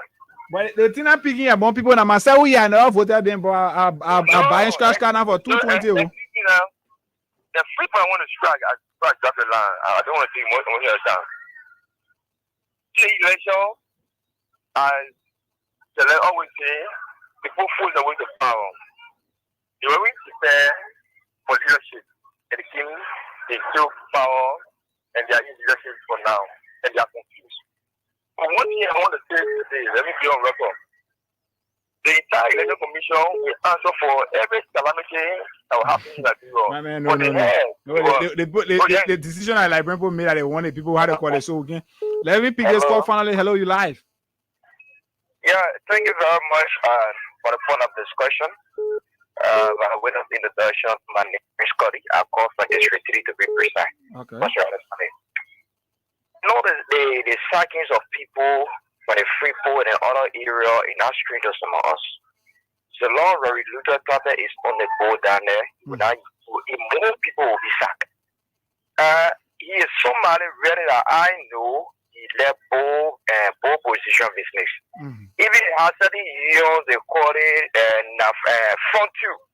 But the thing I'm picking about people now, myself, we are now voted them, but I'm buying scratch card now for 220. You know, the free point I want to strike, I drop the line. I don't want to see more here down. The election, as the always say, people force their way to power. They were willing to prepare for leadership. And the king, they still power, and they are in leadership for now. And they are confused. But one thing I want to say today, let me be on record. The entire election commission will answer for every calamity that will happen in Nigeria. Man, the decision that Liberian people made that they wanted people had to call it so again. Let me pick this call finally. Hello, you live. Yeah, thank you very much for the point of discussion. I went up in the direction. My name is Scotty. I call from District 3 to be precise. Okay. What's your understanding? You know the sackings of people for the Freeport and other area in our street of some of us. So long Rory Luther Carter is on the board down there. More people will be sacked. He is somebody really that I know he left both position business. Even has certain unions they call it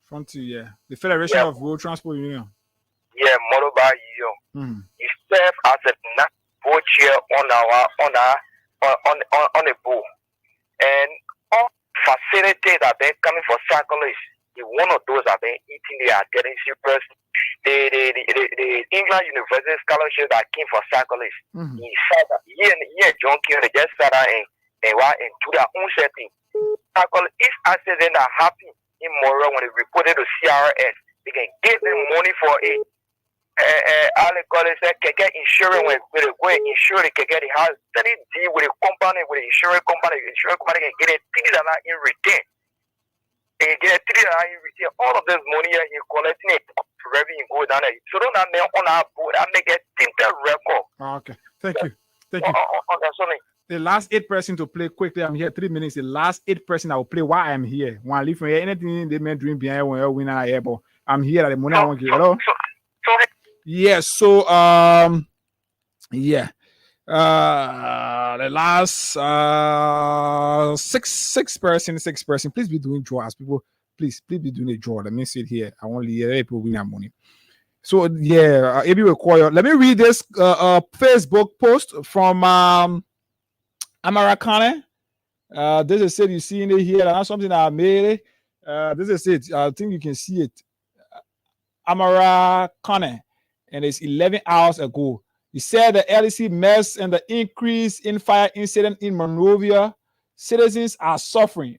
Frontier, yeah. The Federation of Road Transport Union. Yeah, motorbike union. He served as a board chair on the board. And all facilities that been coming for cyclists, one of those have been eating, they are getting serious. The England University scholarship that came for cyclists. He said that he and John King, they just sat down and do their own setting. If accident that happened in Moro when they reported to CRS, they can give them money for it. Get insurance when they go insure the get the house. Then they deal with the company, with the insurance company can get it $3 in return. And get $3 in return. All of this money you're collecting it revenue go down there. So don't have on our board and make a tinted record. Okay. Thank you. The last 8 person to play quickly. I'm here 3 minutes. The last 8 person I will play while I'm here. When I leave from here, anything they may dream behind when I win an air, but I'm here at the money I want to get. Hello? Yes, so the last 6 person. Please be doing draws, people. Please be doing a draw. Let me see it here. I want to hear people win that money. So yeah, AB require. Let me read this Facebook post from Amara Kane. This is it. You see it here. That's something that I made. This is it. I think you can see it. Amara Kane. And it's 11 hours ago. He said the LEC mess and the increase in fire incident in Monrovia. Citizens are suffering.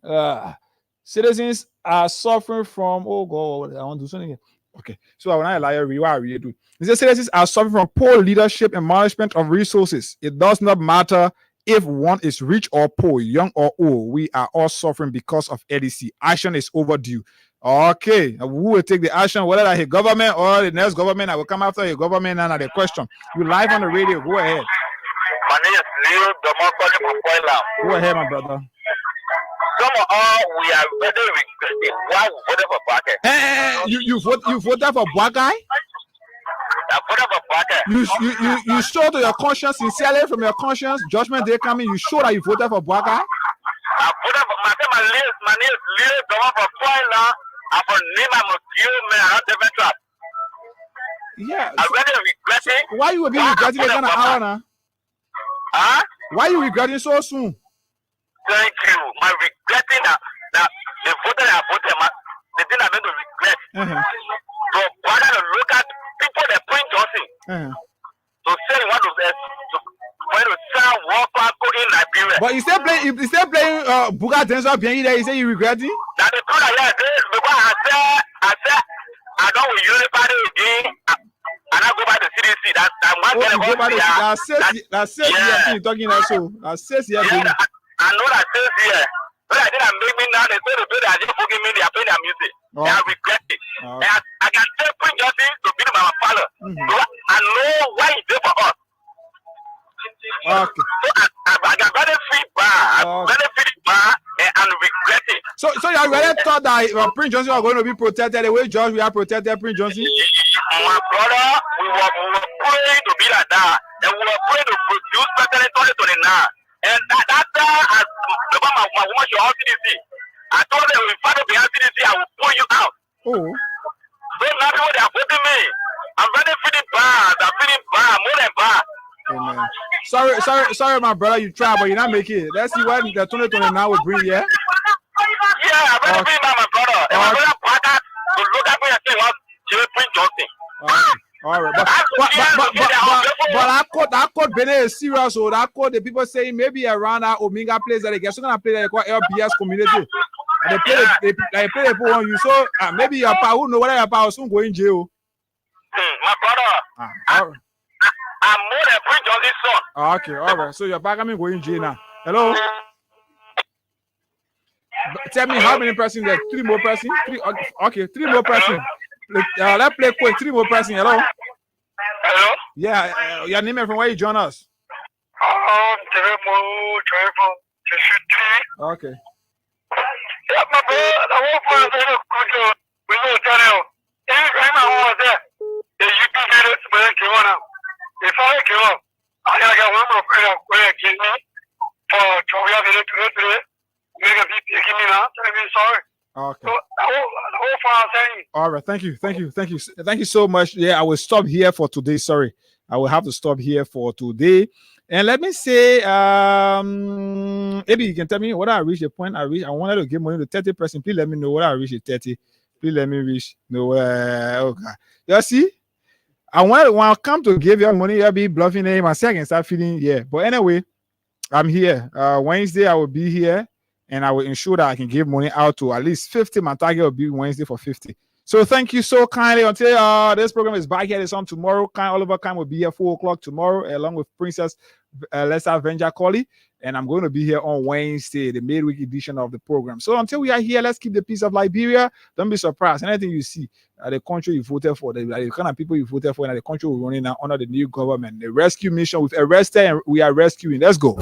Citizens are suffering from, oh God, I want to do something here. Okay, so when I lie, what I really do. He said citizens are suffering from poor leadership and management of resources. It does not matter if one is rich or poor, young or old. We are all suffering because of LEC. Action is overdue. Okay, who will take the action? Whether that's the government or the next government, I will come after the government and the question. You live on the radio. Go ahead. My name is Leo Domo calling from Poila. Go ahead, my brother. Some of all we are very requesting why we voted for Baka. You voted for Baka? I voted for Baka. You show to your conscience sincerely from your conscience. Judgment day coming. You show that you voted for Baka. I voted for my name is Leo Domo from Poila. I'm from Nima Mokio, man. I'm different trap. Yeah. I really regret it. Why you will be regretting it kind of hour now? Huh? Why you regretting so soon? Thank you. My regretting that the voter I voted, the thing I'm going to regret. So why don't you look at people that point Johnson? But you still playing Buga Denzel behind there. You say you regretting? That the truth, yeah. Because I said, I don't will use the party again. And I go back to CDC. That one you go back to that's 6 years you're talking that so. That's 6 years. Yeah, I know that 6 years. But I didn't make me now. They say they just forgive me. They are playing their music. And I regret it. And I can still bring justice to be my father. So I know why he did for us. Okay. So I got benefit bar. Benefit bar and regret it. So you already thought that Prince Johnson was going to be protected the way George we are protected Prince Johnson? My brother, we were praying to be like that. And we were praying to produce President 2029. And that as my woman should all CDC. I told them if I don't be on CDC, I will pull you out. Oh. So now people they are voting me. I'm very feeling bad. I'm feeling bad, more than bad. Amen. Sorry, my brother. You try, but you're not making it. Let's see what the 2029 will bring. Yeah. Yeah, I'm very feeling bad, my brother. And my brother Packer to look at me and say, "What? Prince Johnson." All right, but that code Benin is serious. So that code, the people saying maybe around that Omega place that they get so gonna play that LBS community. And they play they play people on you. So maybe your pa who know whether your pa will soon go in jail. My brother. I'm more than Prince Johnson's son. Okay, all right. So your pa coming go in jail now. Hello. Tell me how many persons there? 3 more persons? 3 okay, 3 more persons. Let's play quick. 3 more persons. Hello. Hello. Yeah, your name and from where you join us? Okay. Yeah, my brother, I want to we know Daniel. Anytime I was there, the UP leaders will give on up. If I give up, I got one more prayer where give me for Toria today. Make a big give me now. Tell me sorry. Okay. So, all right. Thank you so much. Yeah, I will stop here for today. Sorry, I will have to stop here for today. And let me say, maybe you can tell me what I reached the point I reached. I wanted to give money to 30 person. Please let me know what I reached at 30. Please let me reach. No, okay. You see, when I come to give you money, you'll be bluffing him. I say I can start feeling But anyway, I'm here. Wednesday I will be here. And I will ensure that I can give money out to at least 50. My target will be Wednesday for 50. So thank you so kindly. Until this program is back here, it's on tomorrow. Oliver Khan will be here 4 o'clock tomorrow, along with Princess Lessa Venja Colley. And I'm going to be here on Wednesday, the midweek edition of the program. So until we are here, let's keep the peace of Liberia. Don't be surprised. Anything you see, the country you voted for, the kind of people you voted for, and the country we're running now under the new government, the rescue mission, we've arrested and we are rescuing. Let's go.